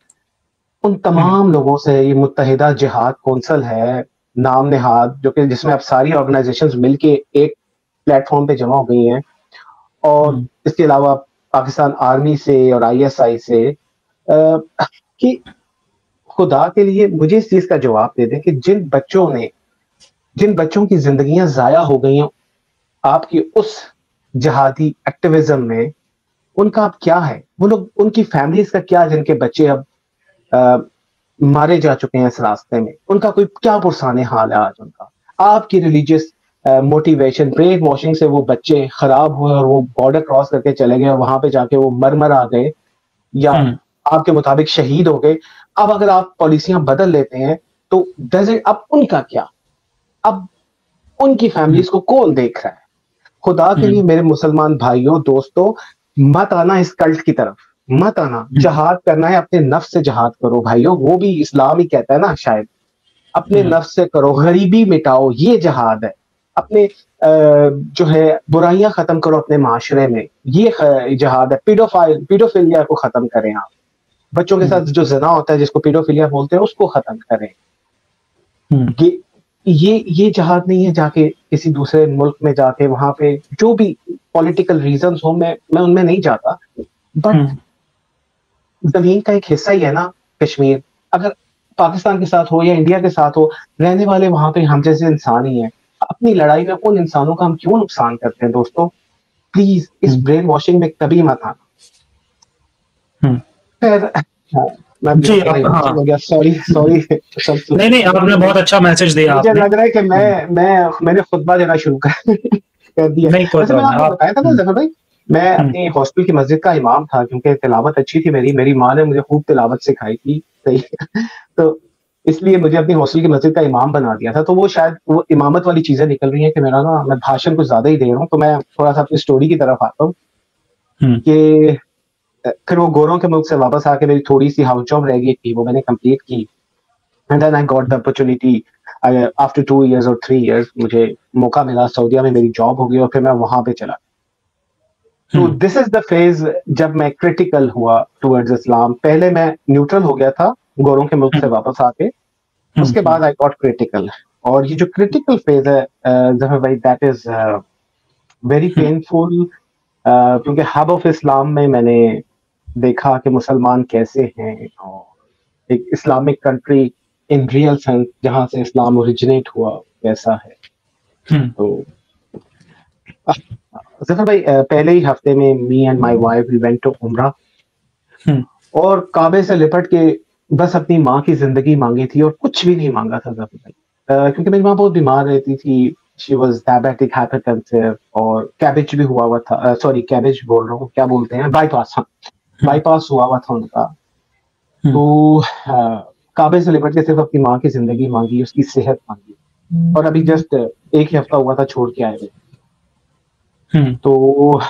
उन तमाम लोगों से, ये मुत्तहिदा जिहाद कौंसिल है नाम नेहाद, जो कि जिसमें अब सारी ऑर्गेनाइजेशंस मिलके एक प्लेटफॉर्म पे जमा हो गई हैं, और इसके अलावा पाकिस्तान आर्मी से और ISI से, कि खुदा के लिए मुझे इस चीज का जवाब दे दें कि जिन बच्चों की जिंदगियां जाया हो गई हैं आपकी उस जिहादी एक्टिविज्म में, उनका अब क्या है? वो लोग, उनकी फैमिलीज का क्या, जिनके बच्चे अब मारे जा चुके हैं इस रास्ते में, उनका कोई क्या पुरसाने हाल है आज उनका? आपकी रिलीजियस मोटिवेशन, ब्रेन वॉशिंग से वो बच्चे खराब हुए और वो बॉर्डर क्रॉस करके चले गए, वहां पे जाके वो मर आ गए या आपके मुताबिक शहीद हो गए। अब अगर आप पॉलिसियां बदल लेते हैं तो अब उनका क्या? अब उनकी फैमिलीज को कौन देख रहा है? खुदा के लिए मेरे मुसलमान भाइयों दोस्तों, मत आना इस कल्ट की तरफ, मत आना। जहाद करना है अपने नफ्स से जहाद करो भाइयों, वो भी इस्लाम ही कहता है ना शायद, अपने नफ्स से करो, गरीबी मिटाओ, ये जहाद है। अपने जो है बुराइयां खत्म करो अपने माशरे में, ये जहाद है। पीडोफिलिया को खत्म करें आप, बच्चों के साथ जो ज़िना होता है जिसको पीडोफिलिया बोलते हैं उसको खत्म करें। ये जहाद नहीं है जाके किसी दूसरे मुल्क में जाके वहां पे जो भी पॉलिटिकल रीजंस हो, मैं उनमें नहीं जाता, बट जमीन का एक हिस्सा ही है ना कश्मीर। अगर पाकिस्तान के साथ हो या इंडिया के साथ हो, रहने वाले वहां पे हम जैसे इंसान ही हैं। अपनी लड़ाई में उन इंसानों का हम क्यों नुकसान करते हैं दोस्तों? प्लीज इस ब्रेन वॉशिंग में कभी मत आना। फिर जी हो गया, सॉरी नहीं आपने बहुत अच्छा मैसेज दिया। मुझे लग रहा है कि मैंने खुतबा देना शुरू कर दिया। वैसे मैं आपको बताया था ना जफर भाई, मैं अपनी हॉस्टल की मस्जिद का इमाम था, क्योंकि तिलावत अच्छी थी मेरी माँ ने मुझे खूब तिलावत सिखाई थी, सही तो इसलिए मुझे अपनी हॉस्टल की मस्जिद का इमाम बना दिया था। तो वो शायद वो इमामत वाली चीजें निकल रही हैं कि मेरा ना, मैं भाषण कुछ ज्यादा ही दे रहा हूँ। तो मैं थोड़ा सा अपनी स्टोरी की तरफ आता हूँ कि फिर वो गोरों के मुल्क से वापस आके मेरी थोड़ी सी हाउस जॉब रह गई थी, वो मैंने कंप्लीट की। And then I got the opportunity after 2 years और 3 years, मुझे मौका मिला, सऊदीया में मेरी जॉब हो गई और फिर मैं वहां पे चला। तो दिस इज द फेज जब मैं क्रिटिकल हुआ टुवर्ड्स इस्लाम। पहले मैं न्यूट्रल हो गया था गोरों के मुल्क से वापस आके, उसके बाद आई गॉट क्रिटिकल। और ये जो क्रिटिकल फेज है जफर भाई, दैट इज वेरी पेनफुल, क्योंकि हब ऑफ इस्लाम में मैंने देखा कि मुसलमान कैसे हैं, और एक Islamic country in real sense जहां से इस्लाम ओरिजिनेट हुआ कैसा है। तो जफर भाई, पहले ही हफ्ते में me and my wife we went to Umrah, और काबे से लिपट के बस अपनी माँ की जिंदगी मांगी थी और कुछ भी नहीं मांगा था जफर भाई, क्योंकि मेरी माँ बहुत बीमार रहती थी। शी वाज डायबिटिक, हाइपरटेंसिव, और कैबेज भी हुआ था, सॉरी कैबेज बोल रहा हूँ, क्या बोलते हैं, बाईपास। हाँ, बाईपास हुआ था उनका। तो काबे से लिपट के सिर्फ अपनी माँ की जिंदगी मांगी, उसकी सेहत मांगी, और अभी जस्ट एक ही हफ्ता हुआ था छोड़ के आए थे। तो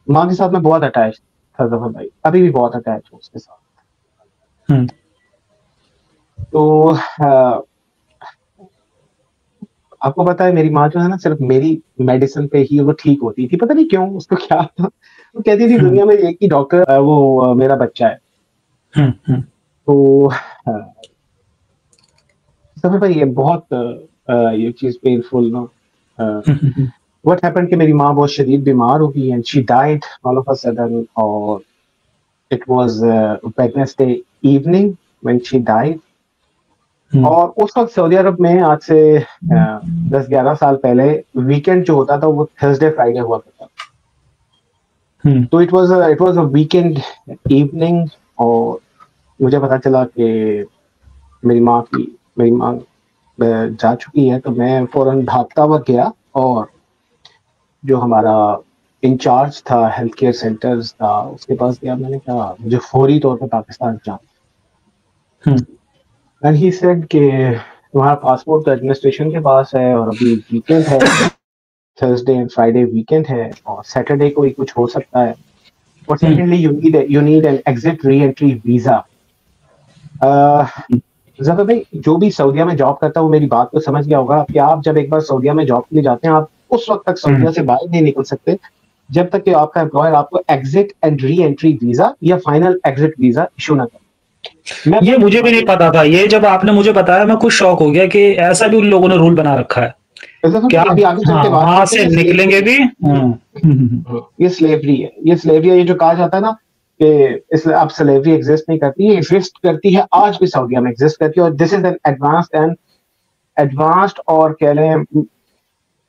माँ के साथ मैं बहुत अटैच था जफर भाई, अभी भी बहुत अटैच हूँ उसके साथ। तो आपको पता है मेरी माँ जो है ना, सिर्फ मेरी मेडिसिन पे ही वो ठीक होती थी, पता नहीं क्यों, उसको क्या था। वो कहती थी दुनिया में एक ही डॉक्टर वो मेरा बच्चा है। तो सफर भाई ये बहुत ये चीज पेनफुल ना। व्हाट हैपेंड कि मेरी माँ बहुत शदीद बीमार हो गई and she died all of a sudden, और it was Wednesday evening when she died. और उस वक्त सऊदी अरब में आज से 10-11 साल पहले वीकेंड जो होता था वो थर्सडे फ्राइडे हुआ करता था। तो it was a weekend evening, और मुझे पता चला कि मेरी माँ जा चुकी है। तो मैं फौरन भागता हुआ गया, और जो हमारा इंचार्ज था हेल्थ केयर सेंटर्स था उसके पास गया। मैंने कहा मुझे फौरी तौर पर पाकिस्तान जाना। एंड ही सेड कि तुम्हारा पासपोर्ट तो एडमिनिस्ट्रेशन के पास है, और अभी वीकेंड है, थर्सडे एंड फ्राइडे वीकेंड है, और सैटरडे को ही कुछ हो सकता है, और secondly you need an exit re entry visa. Zafar भाई जो भी सऊदीया में जॉब करता है वो मेरी बात को समझ गया होगा कि आप जब एक बार सऊदीया में जॉब के लिए जाते हैं, आप उस वक्त तक सऊदीया से बाहर नहीं निकल सकते जब तक कि आपका एम्प्लॉयर आपको exit and re entry visa या फाइनल एग्जिट वीजा इशू ना करे। ये मुझे भी नहीं पता था, ये जब आपने मुझे बताया मैं कुछ शॉक हो गया कि ऐसा भी उन लोगों ने रूल बना रखा है क्या अभी आगे चल के बात वहां से निकलेंगे भी। ये स्लेवरी है, ये स्लेवरी है, ये जो कहा जाता है ना कि इसलिए अब स्लेवरी एग्जिस्ट नहीं करती, ये एग्जिस्ट करती है, आज भी सऊदीया में एग्जिस्ट करती है, और दिस इज एन एडवांस्ड और कह लें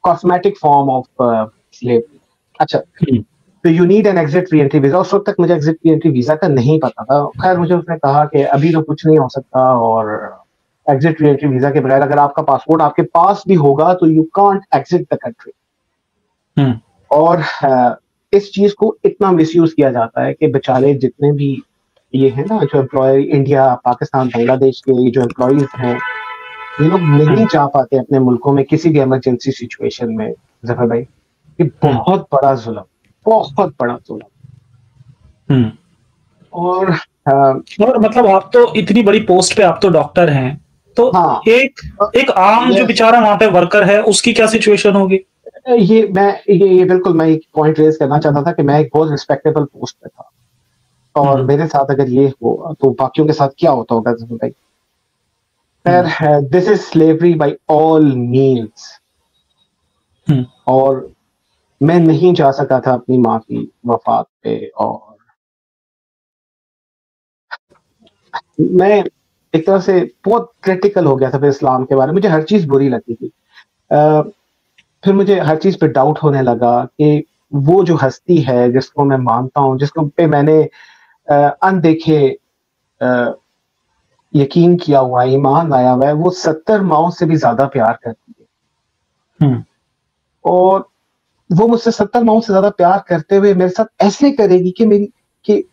कॉस्मेटिक फॉर्म ऑफ स्लेवरी। अच्छा, तो you need an exit re entry visa. उस वक्त तक मुझे एग्जिट री एंट्री वीजा का नहीं पता था। खैर मुझे उसने कहा कि अभी तो कुछ नहीं हो सकता, और एग्जिट री एंट्री वीजा के बगैर अगर आपका पासपोर्ट आपके पास भी होगा तो you can't exit the country. और इस चीज को इतना मिसयूज किया जाता है कि बेचारे जितने भी ये है ना जो एम्प्लॉय इंडिया, पाकिस्तान, बांग्लादेश के जो एम्प्लॉयज हैं, ये लोग नहीं जा पाते अपने मुल्कों में किसी भी इमरजेंसी सिचुएशन में। जफर भाई, ये बहुत बड़ा जुल्म, बहुत बड़ा जुल्म। और मतलब आप तो इतनी बड़ी पोस्ट पे, आप तो डॉक्टर हैं, तो हाँ, एक आम जो बेचारा वहां पे वर्कर है उसकी क्या सिचुएशन होगी? ये बिल्कुल मैं एक पॉइंट रेज करना चाहता था कि मैं एक बहुत रिस्पेक्टेबल पोस्ट पे था, और मेरे साथ अगर ये हो तो बाकियों के साथ क्या होता होगा भाई। This is slavery by all means. और मैं नहीं जा सका था अपनी माँ की वफात पे, और मैं एक तरह से बहुत क्रिटिकल हो गया था फिर इस्लाम के बारे में, मुझे हर चीज बुरी लगती थी। फिर मुझे हर चीज पे डाउट होने लगा कि वो जो हस्ती है जिसको मैं मानता हूँ, जिसको पे मैंने अनदेखे यकीन किया हुआ है, ईमान लाया हुआ है, वो 70 माओं से भी ज्यादा प्यार करती है। और वो मुझसे 70 माओं से ज्यादा प्यार करते हुए मेरे साथ ऐसे करेगी कि मेरी कि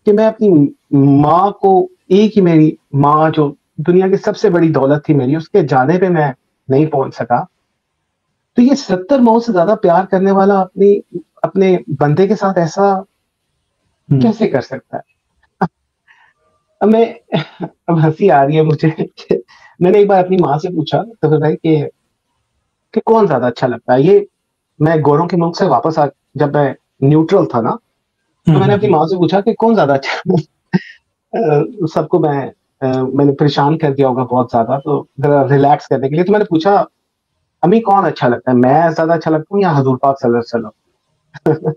मैं अपनी माँ को, एक ही मेरी माँ जो दुनिया की सबसे बड़ी दौलत थी मेरी, उसके जाने पे मैं नहीं पहुंच सका। तो ये 70 माओं से ज्यादा प्यार करने वाला अपने बंदे के साथ ऐसा कैसे कर सकता है? अब हंसी आ रही है मुझे। मैंने एक बार अपनी माँ से पूछा तो फिर भाई कि कौन ज्यादा अच्छा लगता है। ये मैं गोरों के मुल्क से वापस जब मैं न्यूट्रल था ना, तो मैंने अपनी माँ से पूछा कि कौन ज्यादा अच्छा सबको मैंने परेशान कर दिया होगा बहुत ज्यादा, तो जरा रिलैक्स करने के लिए तो मैंने पूछा, अम्मी कौन अच्छा लगता है, मैं ज्यादा अच्छा लगता हूँ या हजूर पाक सल्लल्लाहु अलैहि वसल्लम?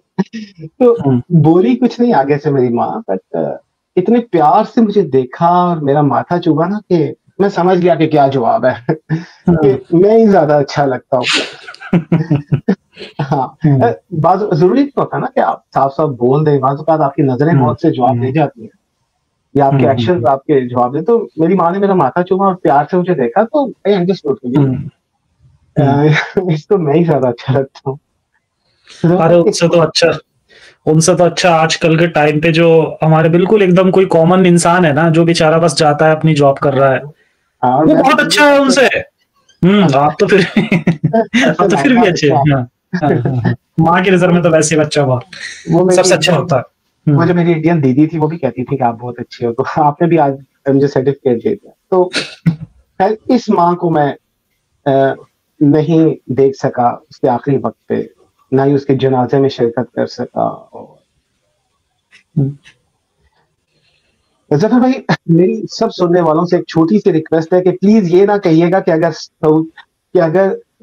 तो बोली कुछ नहीं आगे से मेरी माँ, बट इतने प्यार से मुझे देखा और मेरा माथा चुभा ना कि मैं समझ गया कि क्या जवाब है। कि मैं ही ज्यादा अच्छा लगता हूँ। हाँ, बात जरूरी नहीं होता ना कि आप साफ साफ बोल दें, बात आपकी नजरें बहुत से जवाब दे जाती हैं या आपके एक्शन आपके जवाब दे। तो मेरी माँ ने मेरा माथा चूमा और प्यार से मुझे देखा, तो आई अंडरस्टूड इसको मैं ही ज्यादा अच्छा लगता हूँ। अरे उनसे तो अच्छा आजकल के टाइम पे जो हमारे बिल्कुल एकदम कोई कॉमन इंसान है ना, जो बेचारा बस जाता है अपनी जॉब कर रहा है, वो बहुत अच्छा है उनसे। आप तो फिर आप तो फिर भी अच्छे हैं। माँ की नजर में तो वैसे बच्चा बहुत सबसे अच्छा होता है। वो जो मेरी इंडियन दीदी थी वो भी कहती थी कि आप बहुत अच्छी हो, तो आपने भी आज मुझे सर्टिफिकेट दे दिया। तो इस माँ को मैं नहीं देख सका उसके आखिरी वक्त पे, ना ही उसके जनाजे में शिरकत कर सका। और जफर भाई, मेरी सब सुनने वालों से एक छोटी सी रिक्वेस्ट है कि प्लीज ये ना कहिएगा कि अगर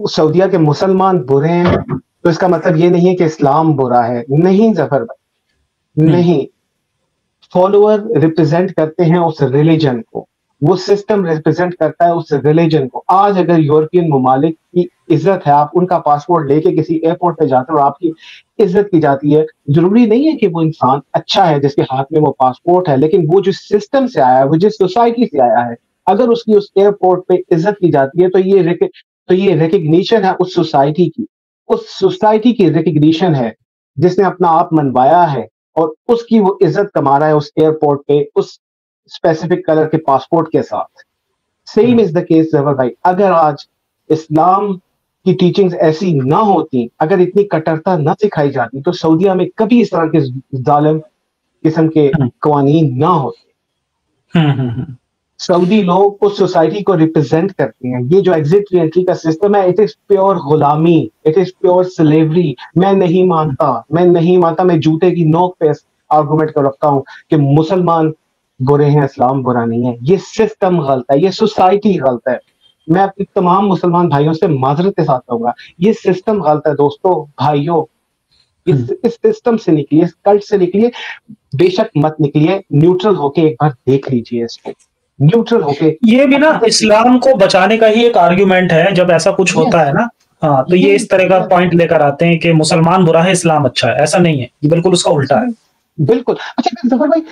सऊदीया के मुसलमान बुरे हैं तो इसका मतलब ये नहीं है कि इस्लाम बुरा है। नहीं जफर भाई, नहीं। फॉलोअर रिप्रेजेंट करते हैं उस रिलीजन को, वो सिस्टम रिप्रेजेंट करता है उस रिलीजन को। आज अगर यूरोपियन ममालिक की इज्जत है, आप उनका पासपोर्ट लेके किसी एयरपोर्ट पे जाते हो और आपकी इज्जत की जाती है, जरूरी नहीं है कि वो इंसान अच्छा है जिसके हाथ में वो पासपोर्ट है, लेकिन वो जो सिस्टम से आया है, वो जिस सोसाइटी से आया है, अगर उसकी उस एयरपोर्ट पे इज्जत की जाती है तो ये रिकग्निशन है उस सोसाइटी की रिकग्निशन है जिसने अपना आप मनवाया है, और उसकी वो इज्जत कमा रहा है उस एयरपोर्ट पे उस स्पेसिफिक कलर के पासपोर्ट के साथ। Same is the case Zafar भाई, अगर आज इस्लाम की टीचिंग्स ऐसी ना होती, अगर इतनी कट्टरता ना सिखाई जाती, तो सऊदीया में कभी इस तरह के जालिम किस्म के कवानीन ना होते। सऊदी लोग उस सोसाइटी को रिप्रेजेंट करते हैं। ये जो एग्जिट री एंट्री का सिस्टम है, इट इज प्योर गुलामी, इट इज प्योर स्लेवरी। मैं नहीं मानता, मैं जूते की नोक पे आर्गुमेंट कर रखता हूँ कि मुसलमान बुरे हैं, इस्लाम बुरा नहीं है। ये सिस्टम गलत है, ये सोसाइटी गलत है। मैं अपने तमाम मुसलमान भाइयों से माजरत के साथ कहूंगा, ये सिस्टम गलत है दोस्तों, भाइयों। इस सिस्टम से निकलिए, इस कल्ट से निकलिए, बेशक मत निकलिए, न्यूट्रल होके एक बार देख लीजिए इसको, न्यूट्रल होके। ये भी ना इस्लाम को बचाने का ही एक आर्ग्यूमेंट है जब ऐसा कुछ होता है ना। हाँ, तो ये इस तरह का पॉइंट लेकर आते हैं कि मुसलमान बुरा है, इस्लाम अच्छा है। ऐसा नहीं है, ये बिल्कुल उसका उल्टा है। बिल्कुल। अच्छा जफर भाई,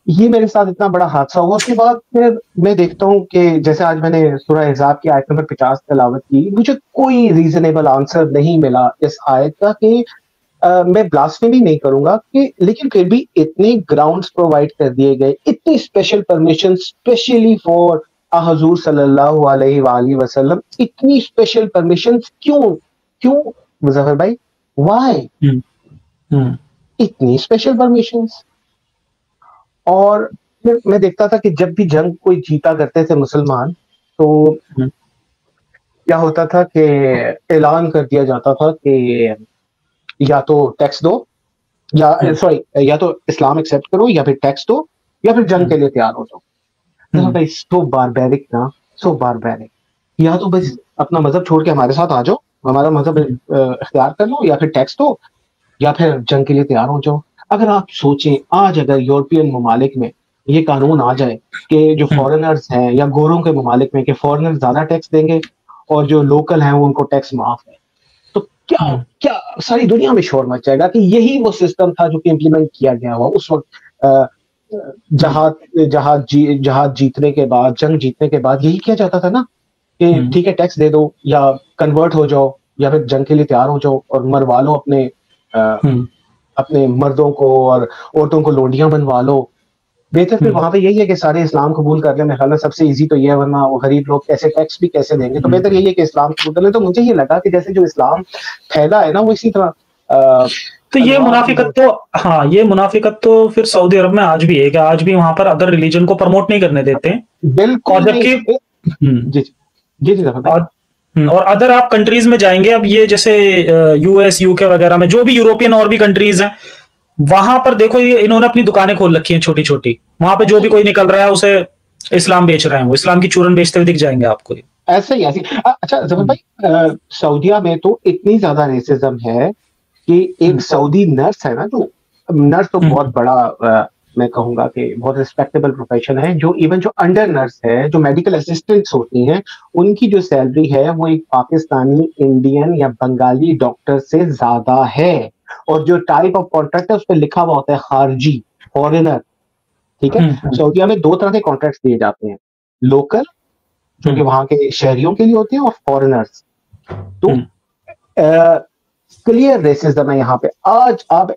ये मेरे साथ इतना बड़ा हादसा हुआ, उसके बाद फिर मैं देखता हूँ कि जैसे आज मैंने सूरह अहज़ाब की आयत नंबर 50 तिलावत की, मुझे कोई रीजनेबल आंसर नहीं मिला इस आयत का कि मैं ब्लास्फेमी नहीं करूंगा कि, लेकिन फिर भी इतने ग्राउंड्स प्रोवाइड कर दिए गए, इतनी स्पेशल परमिशन स्पेशली फॉर हुजूर सल्लल्लाहु अलैहि वसल्लम, इतनी स्पेशल परमिशन क्यों मुज़फ़्फ़र भाई, व्हाई इतनी स्पेशल परमिशन? और फिर मैं देखता था कि जब भी जंग कोई जीता करते थे मुसलमान, तो क्या होता था कि ऐलान कर दिया जाता था कि या तो टैक्स दो, या या तो इस्लाम एक्सेप्ट करो, या फिर टैक्स दो, या फिर जंग के लिए तैयार हो जाओ। भाई सो बारबैरिक ना, सो बारबैरिक। या तो बस अपना मजहब छोड़ के हमारे साथ आ जाओ, हमारा मजहब इख्तियार कर लो, या फिर टैक्स दो, या फिर जंग के लिए तैयार हो जाओ। अगर आप सोचें, आज अगर यूरोपियन ममालिक में ये कानून आ जाए कि जो फॉरेनर्स हैं, या गोरों के ममालिक में कि फॉरेनर्स ज्यादा टैक्स देंगे और जो लोकल हैं उनको टैक्स माफ है, तो क्या सारी दुनिया में शोर मच जाएगा कि यही वो सिस्टम था जो कि इम्प्लीमेंट किया गया हुआ उस वक्त। जहाज जीतने के बाद, जंग जीतने के बाद यही किया जाता था ना कि ठीक है टैक्स दे दो, या कन्वर्ट हो जाओ, या फिर जंग के लिए तैयार हो जाओ और मरवा लो अपने मर्दों को और औरतों को लोंडियां बनवा लो। बेहतर फिर वहां पे यही है कि सारे इस्लाम कबूल कर लें। मेरे ख्याल में सबसे इजी तो ये है, वरना वो गरीब लोग कैसे टैक्स भी कैसे देंगे, तो बेहतर यही है कि इस्लाम कबूल कर लें। तो मुझे ये लगा कि जैसे जो इस्लाम फैला है ना, वो इसी तरह तो ये मुनाफिकत तो, हाँ, ये मुनाफिकत तो फिर सऊदी अरब में आज भी है कि आज भी वहां पर अदर रिलीजन को प्रमोट नहीं करने देते हैं। बिल्कुल। जबकि और अदर आप कंट्रीज में जाएंगे, अब ये जैसे यूएस यूके वगैरह में, जो भी यूरोपियन और भी कंट्रीज हैं, वहां पर देखो ये इन्होंने अपनी दुकानें खोल रखी हैं छोटी छोटी। वहां पे जो भी कोई निकल रहा है उसे इस्लाम बेच रहे हैं, वो इस्लाम की चूरन बेचते हुए दिख जाएंगे आपको। ऐसे ही अच्छा जफर भाई, सऊदीया में तो इतनी ज्यादा रेसिज्म है कि एक सऊदी नर्स है ना, जो नर्स तो बहुत बड़ा मैं कहूंगा कि बहुत रिस्पेक्टेबल प्रोफेशन है, जो इवन जो अंडर नर्स है, जो मेडिकल असिस्टेंट्स होती हैं, उनकी जो सैलरी है वो एक पाकिस्तानी, इंडियन या बंगाली डॉक्टर से ज्यादा है। और जो टाइप ऑफ कॉन्ट्रैक्ट है उस पर लिखा हुआ होता है खारजी, फॉरेनर। ठीक है, सऊदीया में दो तरह के कॉन्ट्रैक्ट दिए जाते हैं, लोकल जो कि वहां के शहरियों के लिए होते हैं, और फॉरेनर्स। तो क्लियर रेसिज्म है यहाँ पे। आज आप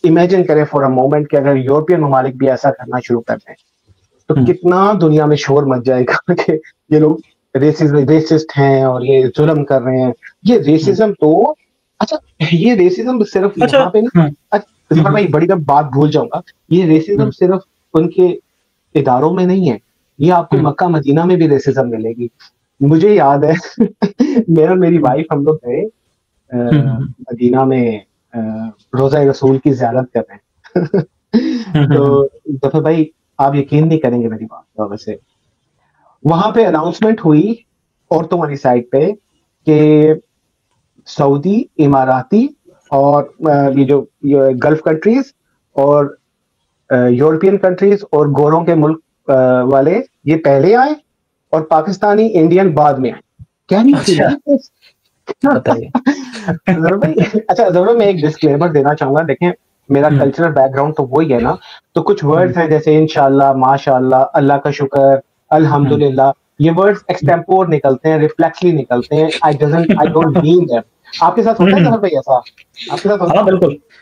इमेजिन करें फॉर अ मोमेंट कि अगर यूरोपियन ममालिक भी ऐसा करना शुरू कर दें, तो कितना दुनिया में शोर मच जाएगा कि ये लोग रेसिस्ट हैं और ये जुल्म कर रहे हैं। ये रेसिज्म तो, अच्छा ये रेसिज्म सिर्फ यहाँ पे नहीं। अच्छा मैं बड़ी बात भूल जाऊंगा, ये रेसिज्म सिर्फ उनके इदारों में नहीं है, ये आपको मक्का मदीना में भी रेसिज्म मिलेगी। मुझे याद है मेरी वाइफ, हम लोग गए मदीना में रोजा रसूल की ज़ियारत कर रहे हैं। तो जफर भाई आप यकीन नहीं करेंगे मेरी बात तो, वैसे वहां पे अनाउंसमेंट हुई औरतों वाली साइड पे कि सऊदी, इमाराती और ये जो गल्फ कंट्रीज और यूरोपियन कंट्रीज और गोरों के मुल्क वाले ये पहले आए और पाकिस्तानी, इंडियन बाद में आए। क्या नहीं? अच्छा जरूर मैं एक डिस्क्लेमर देना चाहूंगा। देखें मेरा कल्चरल बैकग्राउंड तो वही है ना, तो कुछ वर्ड्स हैं जैसे इंशाल्लाह, माशाल्लाह, अल्लाह का शुक्र, अल्हम्दुलिल्लाह, ये वर्ड्स एक्सटेम्पोर निकलते हैं, रिफ्लेक्सली निकलते हैं। I don't mean that. आपके साथ होता है जफर भाई ऐसा? आपके साथ होता है?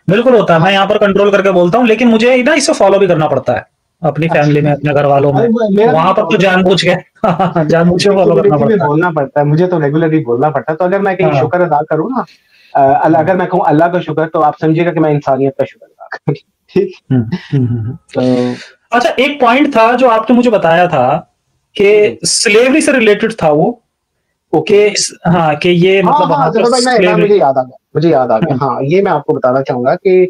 बिल्कुल होता है। मैं यहाँ पर कंट्रोल करके बोलता हूँ, लेकिन मुझे ना इसे फॉलो भी करना पड़ता है अपनी फैमिली में, अपने घर वालों में। वहां पर तो जानबूझ के फॉलो करना पड़ता है, बोलना पड़ता है मुझे, तो रेगुलरली बोलना पड़ता है। तो अगर मैं कहीं शुक्र अदा करूँ ना, अगर मैं कहूँ अल्लाह का शुक्र, तो आप समझिएगा कि मैं इंसानियत का शुक्र अदा करूँ। ठीक। अच्छा, एक पॉइंट था जो आपने मुझे बताया था कि स्लेवरी से रिलेटेड था वो। ओके हाँ कि ये मतलब हाँ, मुझे याद आ गया हाँ, ये मैं आपको बताना चाहूंगा कि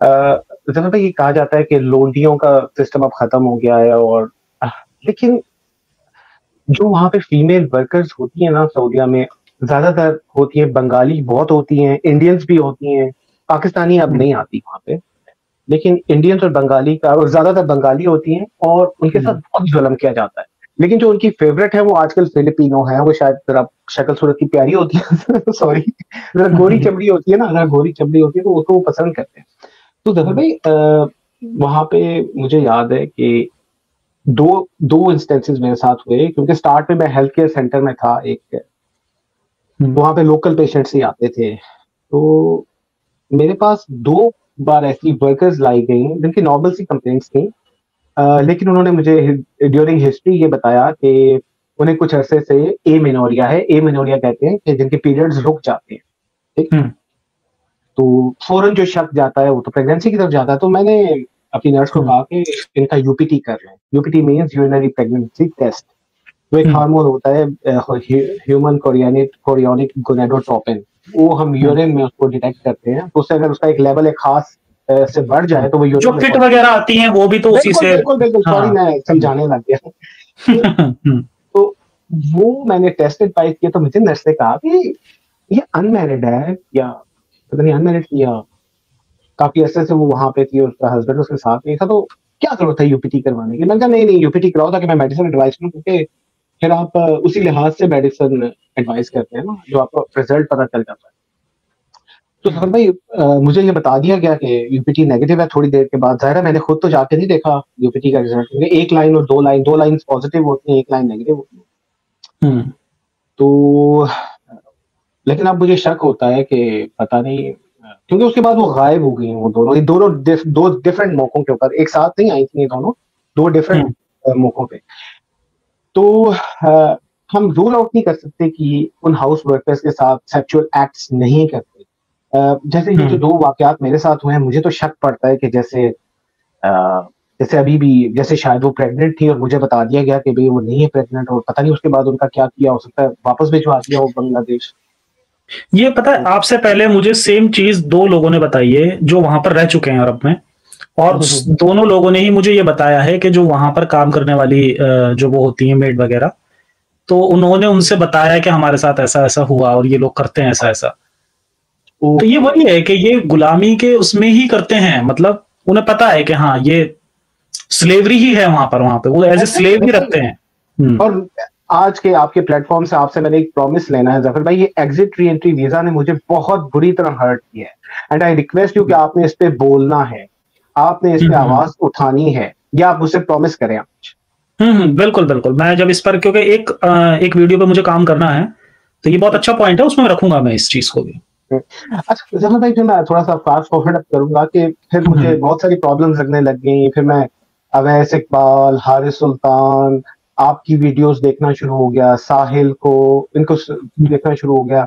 जब ये कहा जाता है कि लोंडियों का सिस्टम अब खत्म हो गया है और लेकिन जो वहाँ पे फीमेल वर्कर्स होती है ना सऊदीया में, ज्यादातर होती है बंगाली बहुत होती हैं, इंडियंस भी होती हैं, पाकिस्तानी अब नहीं आती वहाँ पे, लेकिन इंडियंस और बंगाली का, और ज्यादातर बंगाली होती हैं और उनके साथ बहुत जुल्म किया जाता है। लेकिन जो उनकी फेवरेट है वो आजकल फिलिपिनो है, वो शायद जरा शक्ल सूरत की प्यारी होती है सॉरी, जरा गोरी चमड़ी होती है ना, जरा गोरी चमड़ी होती है तो उसको वो पसंद करते हैं। तो जफर भाई वहां पे मुझे याद है कि दो इंस्टेंसेस मेरे साथ हुए, क्योंकि स्टार्ट में मैं हेल्थ केयर सेंटर में था एक, वहां पे लोकल पेशेंट्स ही आते थे, तो मेरे पास 2 बार ऐसी वर्कर्स लाई गई जिनकी नॉर्मल सी कंप्लेंट्स थी, लेकिन उन्होंने मुझे ड्यूरिंग हिस्ट्री ये बताया कि उन्हें कुछ अरसे से एमेनोरिया है, एमेनोरिया कहते हैं कि जिनके पीरियड्स रुक जाते हैं, ठीक। तो फौरन जो शक जाता है वो तो प्रेगनेंसी की तरफ जाता है। तो मैंने अपनी नर्स को कहा कि इनका यूपीटी कर लें। UPT means urinary pregnancy test, वो एक हार्मोन होता है ह्यूमन कोरियोनिक गोनेडोट्रोपिन, वो हम यूरिन में उसको डिटेक्ट करते हैं, तो उससे अगर उसका एक लेवल एक खास से बढ़ जाए तो वो जो किट वगैरह आती हैं वो भी तो उसी से। बिल्कुल सॉरी मैं समझाने लग गया तो वो मैंने टेस्ट एडवाइस किया, तो मुझे नर्स ने कहा कि ये अनमैरिड है या पता नहीं अनमैरिड या काफी अरसे से वो वहां पे थी, उसका हस्बैंड उसके साथ नहीं था, तो क्या जरूरत है यूपीटी करवाने की। मैंने कहा नहीं यूपीटी कराओ ताकि मैं मेडिसिन एडवाइस करूं, क्योंकि फिर आप उसी लिहाज से मेडिसिन एडवाइस करते हैं ना, जो आपको रिजल्ट पता चल जाता है। तो सर भाई मुझे ये बता दिया गया कि यूपीटी नेगेटिव है। थोड़ी देर के बाद जाहिर है मैंने खुद तो जाके नहीं देखा यूपीटी का रिजल्ट, क्योंकि एक लाइन और दो लाइन पॉजिटिव होती है, एक लाइन नेगेटिव होती है। तो लेकिन अब मुझे शक होता है कि पता नहीं, क्योंकि उसके बाद वो गायब हो गई वो दोनों दो डिफरेंट मौकों के ऊपर, एक साथ नहीं आई थी दोनों, 2 डिफरेंट मौकों पे। तो हम रूल आउट नहीं कर सकते कि उन हाउस वर्कर्स के साथ सेक्सुअल एक्ट्स नहीं करते। जैसे ये जो 2 वाकयात मेरे साथ हुए हैं, मुझे तो शक पड़ता है कि जैसे अभी भी जैसे शायद वो प्रेग्नेंट थी और मुझे बता दिया गया कि भाई वो नहीं है प्रेग्नेंट, और पता नहीं उसके बाद उनका क्या किया, हो सकता है वापस भिजवा दिया हो बांग्लादेश। ये पता है आपसे पहले मुझे सेम चीज 2 लोगों ने बताई है जो वहां पर रह चुके हैं अरब में, और दोनों लोगों ने ही मुझे ये बताया है कि जो वहां पर काम करने वाली जो वो होती है मेड वगैरह, तो उन्होंने उनसे बताया कि हमारे साथ ऐसा ऐसा हुआ और ये लोग करते हैं ऐसा ऐसा। तो ये वही है कि ये गुलामी के उसमें ही करते हैं, मतलब उन्हें पता है कि हाँ ये स्लेवरी ही है वहां पे वो एज ए स्लेव ही रखते हैं। और आज के आपके प्लेटफॉर्म से आपसे मैंने एक प्रॉमिस लेना है जफर भाई, ये एग्जिट री एंट्री वीजा ने मुझे बहुत बुरी तरह हर्ट किया है, एंड आई रिक्वेस्ट यू कि आपने इस पे बोलना है, आपने इस पे आवाज उठानी है, या आप मुझसे प्रॉमिस करें आज। बिल्कुल बिल्कुल, मैं जब इस पर, क्योंकि एक वीडियो पे मुझे काम करना है, तो ये बहुत अच्छा पॉइंट है, उसमें रखूंगा मैं इस चीज को भी। अच्छा जफर भाई, फिर मैं थोड़ा सा फास्ट फॉरवर्ड अप करूंगा कि फिर मुझे बहुत सारी प्रॉब्लम्स लगने लग गई, फिर मैं अवैस इकबाल, हारिस सुल्तान, आपकी वीडियोस देखना शुरू हो गया, साहिल को, इनको देखना शुरू हो गया।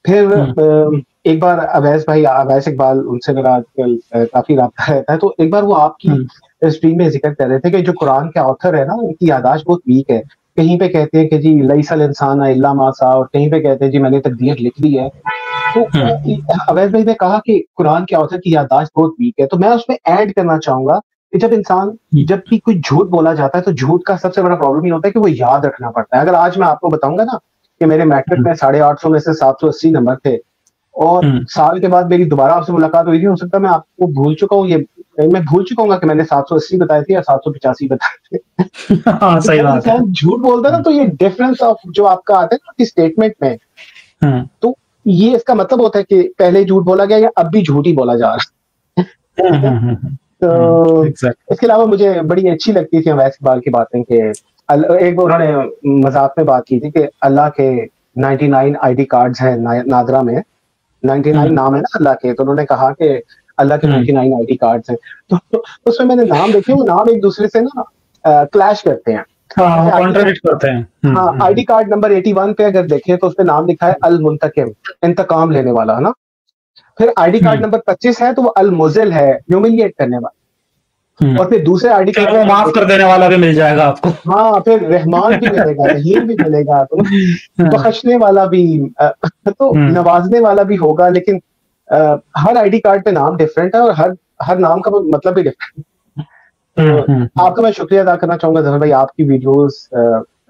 फिर एक बार अवैस इकबाल, उनसे मेरा आजकल काफी राब्ता रहता है, तो एक बार वो आपकी स्ट्रीम में जिक्र कर रहे थे कि जो कुरान के ऑथर है ना, उनकी यादाश्त बहुत वीक है। कहीं पे कहते हैं कि जी लईसल इंसान इल्ला मा सा, और कहीं पे कहते हैं जी मैंने तकदीर लिख दी है। तो अवैस भाई ने कहा कि कुरान के ऑथर की यादाश्त बहुत वीक है, तो मैं उसमें ऐड करना चाहूंगा कि जब भी कोई झूठ बोला जाता है, तो झूठ का सबसे बड़ा प्रॉब्लम ये होता है कि वो याद रखना पड़ता है। अगर आज मैं आपको बताऊंगा ना कि मेरे मैट्रिक में 850 में से 780 नंबर थे, और साल के बाद मेरी दोबारा आपसे मुलाकात हुई थी, हो सकता है मैं आपको भूल चुका हूँ, मैं भूल चुका हूँ कि मैंने 780 बताए थे या 785 बताए थे। हाँ, सही बात है। झूठ बोलता है ना, तो ये डिफरेंस ऑफ जो आपका आता है ना स्टेटमेंट में, तो ये इसका मतलब होता है कि पहले झूठ बोला गया या अब भी झूठ ही बोला जा रहा है। तो इसके अलावा मुझे बड़ी अच्छी लगती थी अवैस इकबाल की बातें कि एक उन्होंने मजाक में बात की थी कि अल्लाह के 99 आईडी कार्ड्स हैं नादरा में, 99 नाम है ना अल्लाह के, तो उन्होंने कहा कि अल्लाह के 99 आईडी कार्ड्स हैं। तो उसमें मैंने नाम देखे, वो नाम एक दूसरे से ना क्लैश करते हैं, कॉन्ट्रडिक्ट करते हैं। हाँ, आईडी कार्ड नंबर 81 पे अगर देखें तो उसपे नाम लिखा है अल मुंतकिम, इंतकाम लेने वाला, है ना। फिर आईडी कार्ड नंबर 25 है तो वो अल मुजिल है, ह्यूमिलिएट करने वाला। और फिर दूसरे आईडी फिर कार्ड वो माफ कर देने वाला भी मिल जाएगा आपको। हाँ, फिर रहमान भी मिलेगा, रहीम भी मिलेगा, तो बख्शने वाला भी, तो नवाजने वाला भी होगा। लेकिन हर आईडी कार्ड पे नाम डिफरेंट है और हर नाम का मतलब भी डिफरेंट। तो आपका मैं शुक्रिया अदा करना चाहूंगा जफर भाई, आपकी वीडियोस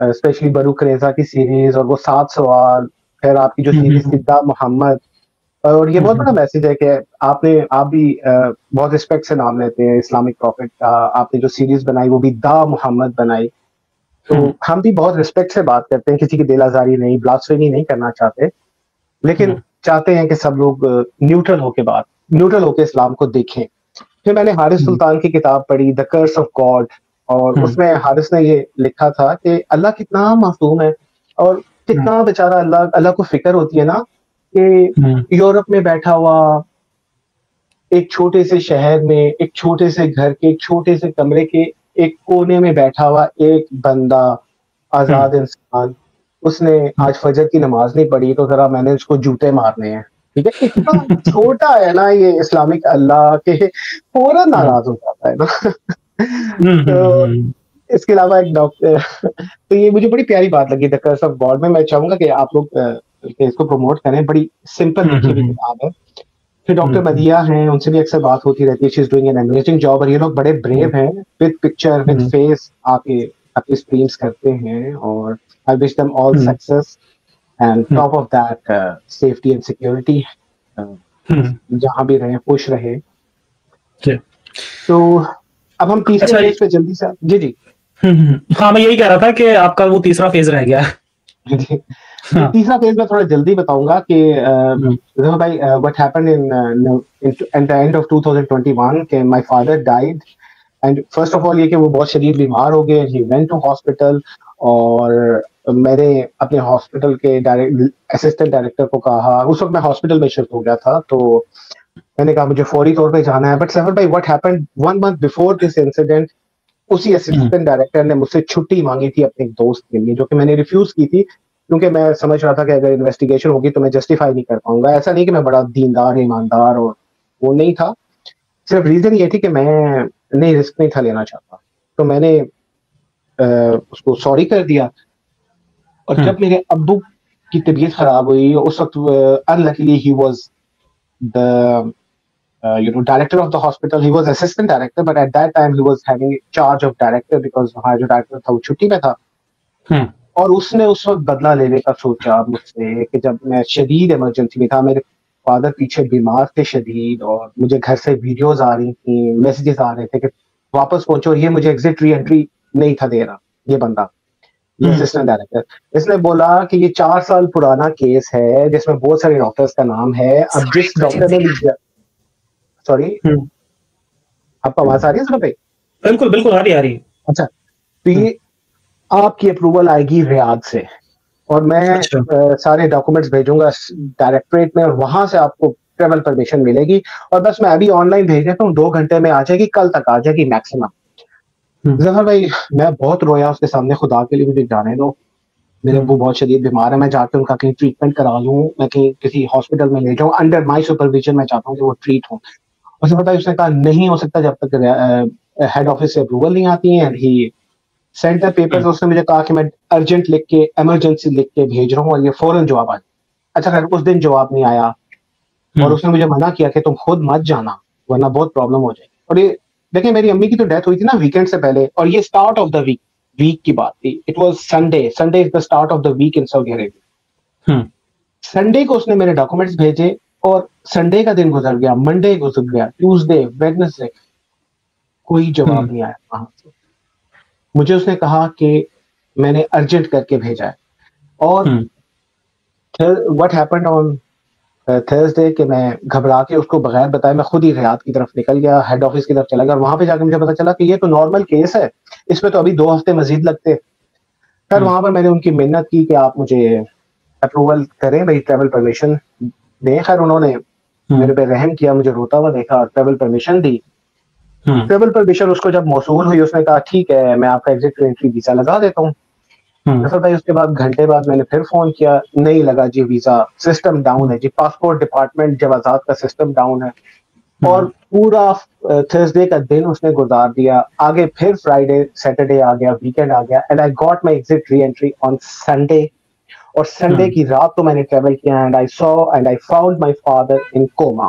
स्पेशली बरूक रेजा की सीरीज और वो 7 सवाल, फिर आपकी जो सीरीज थी दा मोहम्मद, और ये बहुत बड़ा मैसेज है कि आप भी बहुत रिस्पेक्ट से नाम लेते हैं इस्लामिक प्रॉफिट का। आपने जो सीरीज बनाई वो भी दा मोहम्मद बनाई, तो हम भी बहुत रिस्पेक्ट से बात करते हैं, किसी की दिल आजारी नहीं, ब्लास्फेमी नहीं करना चाहते, लेकिन चाहते हैं कि सब लोग न्यूट्रल होके इस्लाम को देखें। फिर मैंने हारिस सुल्तान की किताब पढ़ी द कर्स ऑफ गॉड, और उसमें हारिस ने ये लिखा था कि अल्लाह कितना मासूम है और कितना बेचारा अल्लाह को फिक्र होती है ना कि यूरोप में बैठा हुआ एक छोटे से शहर में, एक छोटे से घर के एक छोटे से कमरे के एक कोने में बैठा हुआ एक बंदा, आजाद इंसान, उसने आज फजर की नमाज नहीं पढ़ी तो जरा मैंने उसको जूते मारने हैं। ठीक है, इतना छोटा है ना ये इस्लामिक अल्लाह के, फौरन नाराज हो जाता है ना। तो इसके अलावा एक डॉक्टर, तो ये मुझे बड़ी प्यारी बात लगी द कर्स ऑफ गॉड में। मैं चाहूंगा कि आप लोग इसको प्रमोट करें, बड़ी सिंपल लिखी हुई किताब है। फिर डॉक्टर मदिया हैं, उनसे भी अक्सर बात होती रहती है, she is doing an amazing job, और ये लोग बड़े ब्रेव हैं, विद पिक्चर विद फेस आके अपनी स्क्रीन्स करते हैं, और I wish them all success and top of that safety and security, जहां भी रहे खुश रहे। तो अब हम तीसरे फेज पे जल्दी से, जी हाँ, मैं यही कह रहा था कि आपका वो तीसरा फेज रह गया। हाँ। तीसरा फेज में थोड़ा जल्दी बताऊंगा कि भाई what happened in the end of 2021 कि my father died, and first of all ये कि वो बहुत शदीद बीमार हो गए, ही वेंट टू हॉस्पिटल, और मैंने अपने हॉस्पिटल के असिस्टेंट डायरेक्टर को कहा, उस वक्त मैं हॉस्पिटल में शिफ्ट हो गया था, तो मैंने कहा मुझे फौरी तौर पे जाना है। बट सफर भाई what happened 1 month before this incident, उसी असिस्टेंट डायरेक्टर ने मुझसे छुट्टी मांगी थी अपने एक दोस्त के लिए, जो कि मैंने रिफ्यूज की थी, क्योंकि मैं समझ रहा था कि अगर इन्वेस्टिगेशन होगी तो मैं जस्टिफाई नहीं कर पाऊंगा। ऐसा नहीं कि मैं बड़ा दीनदार ईमानदार और वो नहीं था, सिर्फ रीजन ये थी कि मैं नहीं रिस्क नहीं था लेना चाहता। तो मैंने उसको सॉरी कर दिया, और जब मेरे अब्बू की तबीयत खराब हुई उस वक्त unluckily he was the director of the hospital, he was assistant director, but at that time he was having charge of director because हमारा जो डायरेक्टर था वो छुट्टी में था। और उसने उस वक्त बदला लेने का सोचा मुझसे कि जब मैं शदीद इमरजेंसी में था, मेरे फादर पीछे बीमार थे शदीद, और मुझे घर से वीडियोस आ रही थी, मैसेजेस आ रहे थे कि वापस पहुंचो, ये मुझे एग्जिट री एंट्री नहीं था दे रहा ये बंदा, ये असिस्टेंट डायरेक्टर। इसने बोला कि ये 4 साल पुराना केस है जिसमें बहुत सारे डॉक्टर्स का नाम है, अब जिस डॉक्टर ने, सॉरी आपको आवाज आ रही है सर पे? बिल्कुल बिल्कुल आ रही है। अच्छा, तो ये आपकी अप्रूवल आएगी रियाद से, और मैं सारे डॉक्यूमेंट्स भेजूंगा डायरेक्टरेट में, और वहां से आपको ट्रेवल परमिशन मिलेगी, और बस मैं अभी ऑनलाइन भेज देता हूँ, 2 घंटे में आ जाएगी, कल तक आ जाएगी मैक्सिमम। जफर भाई मैं बहुत रोया उसके सामने, खुदा के लिए मुझे जाने दो, मेरे वो बहुत शदीद बीमार है, मैं जाके उनका कहीं ट्रीटमेंट करा लूँ, मैं कहीं किसी हॉस्पिटल में ले जाऊँ, अंडर माई सुपरविजन मैं चाहता हूँ कि वो ट्रीट हो। उसने पता है, उसने कहा नहीं हो सकता जब तक हेड ऑफिस से अप्रूवल नहीं आती है, and he send the papers. उसने मुझे कहा कि मैं अर्जेंट लिख के, इमरजेंसी लिख के भेज रहा हूँ और ये फौरन जवाब आ जाए। अच्छा खैर उस दिन जवाब नहीं आया, और उसने मुझे मना किया कि तुम खुद मत जाना वरना बहुत प्रॉब्लम हो जाएगी। और ये देखिए, मेरी अम्मी की तो डेथ हुई थी ना वीकेंड से पहले, और ये स्टार्ट ऑफ द वीक की बात थी, it was Sunday is the start of the week in Saudi Arabia. Sunday को उसने मेरे डॉक्यूमेंट्स भेजे, और संडे का दिन गुजर गया, मंडे गुजर गया, ट्यूसडे, वेडनेसडे, कोई जवाब नहीं आया वहां से। मुझे उसने कहा कि मैंने अर्जेंट करके भेजा है, और व्हाट हैपेंड ऑन थर्सडे कि मैं घबरा के उसको बगैर बताए मैं खुद ही रियाद की तरफ निकल गया, हेड ऑफिस की तरफ चला गया, और वहां पे जाकर मुझे पता चला कि ये तो नॉर्मल केस है, इसमें तो अभी 2 हफ्ते मजीद लगते। फिर वहां पर मैंने उनकी मिन्नत की कि आप मुझे अप्रूवल करें, भाई ट्रैवल परमिशन दें। खैर उन्होंने मेरे पे रहम किया, मुझे रोता हुआ देखा, ट्रैवल परमिशन दी। ट्रैवल परमिशन उसको जब मौसूल हुई, उसने कहा ठीक है मैं आपका एग्जिट एंट्री वीजा लगा देता हूँ। तो भाई उसके बाद घंटे बाद मैंने फिर फोन किया, नहीं लगा जी वीजा, सिस्टम डाउन है जी, पासपोर्ट डिपार्टमेंट जवाजात का सिस्टम डाउन है। और पूरा थर्सडे का दिन उसने गुजार दिया, आगे फिर फ्राइडे सैटरडे आ गया, वीकेंड आ गया, and I got my exit re entry on Sunday. और संडे की रात को मैंने ट्रेवल किया and I found my father in coma.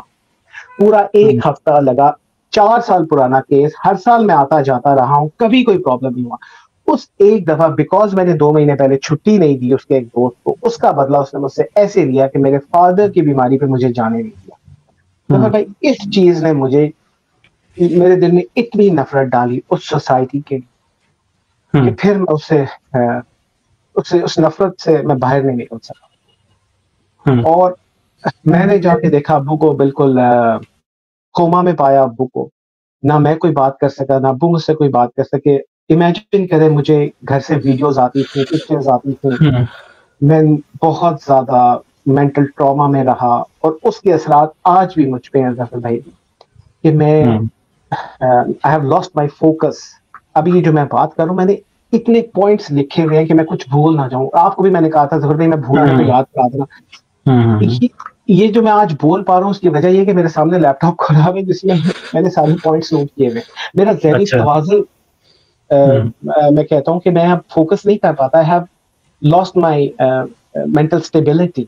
पूरा एक हफ्ता लगा, 4 साल पुराना केस, हर साल मैं आता जाता रहा हूँ, कभी कोई प्रॉब्लम नहीं हुआ। उस एक दफा बिकॉज मैंने 2 महीने पहले छुट्टी नहीं दी उसके एक दोस्त को, उसका बदला उसने मुझसे ऐसे लिया कि मेरे फादर की बीमारी पे मुझे जाने नहीं दिया। तो भाई इस चीज ने मुझे, मेरे दिल में इतनी नफरत डाली उस सोसाइटी के लिए कि फिर मैं उससे उस नफरत से मैं बाहर नहीं निकल सका। और मैंने जाके देखा अब्बू को, बिल्कुल कोमा में पाया अब्बू को। ना मैं कोई बात कर सका, ना अब्बू मुझसे कोई बात कर सके। इमेजिन करें, मुझे घर से वीडियोस आती थी, पिक्चर्स आती थी, मैं बहुत ज्यादा मेंटल ट्रॉमा में रहा और उसके असरात आज भी मुझ पे हैं जफर भाई कि मैं I have lost my focus. अभी ये जो मैं बात कर रहा हूँ, मैंने इतने पॉइंट्स लिखे हुए हैं कि मैं कुछ भूल ना जाऊं। आपको भी मैंने कहा था जफर भाई मैं भूलने को याद करा देना। ये जो मैं आज बोल पा रहा हूँ उसकी वजह ये कि मेरे सामने लैपटॉप खुला है जिसमें मैंने सारे पॉइंट्स नोट किए हुए। मेरा ज़हनी तवाज़ुन, मैं कहता हूँ कि मैं अब फोकस नहीं कर पाता। I have lost my mental stability.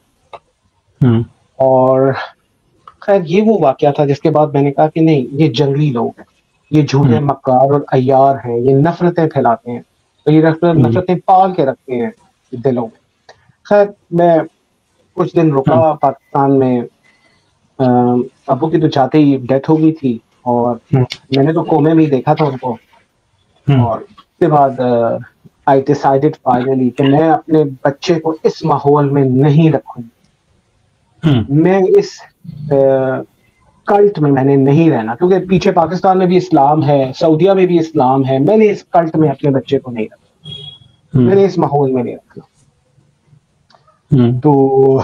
और खैर ये वो वाकया था जिसके बाद मैंने कहा कि नहीं, ये जंगली लोग हैं, ये झूठे मक्कार और अय्यार हैं, ये नफरतें फैलाते हैं, तो ये नफरतें पाल के रखते हैं दिलों में। खैर मैं कुछ दिन रुका पाकिस्तान में। अब्बू की तो जाते ही डेथ हो गई थी और मैंने तो कोमे में ही देखा था उनको। और उसके बाद आई डिसाइडेड फाइनली कि मैं अपने बच्चे को इस माहौल में नहीं रखूंगा। मैं इस कल्ट में मैंने नहीं रहना, क्योंकि पीछे पाकिस्तान में भी इस्लाम है, सऊदीया में भी इस्लाम है। मैंने इस कल्ट में अपने बच्चे को नहीं रखना, मैंने इस माहौल में नहीं रखना। तो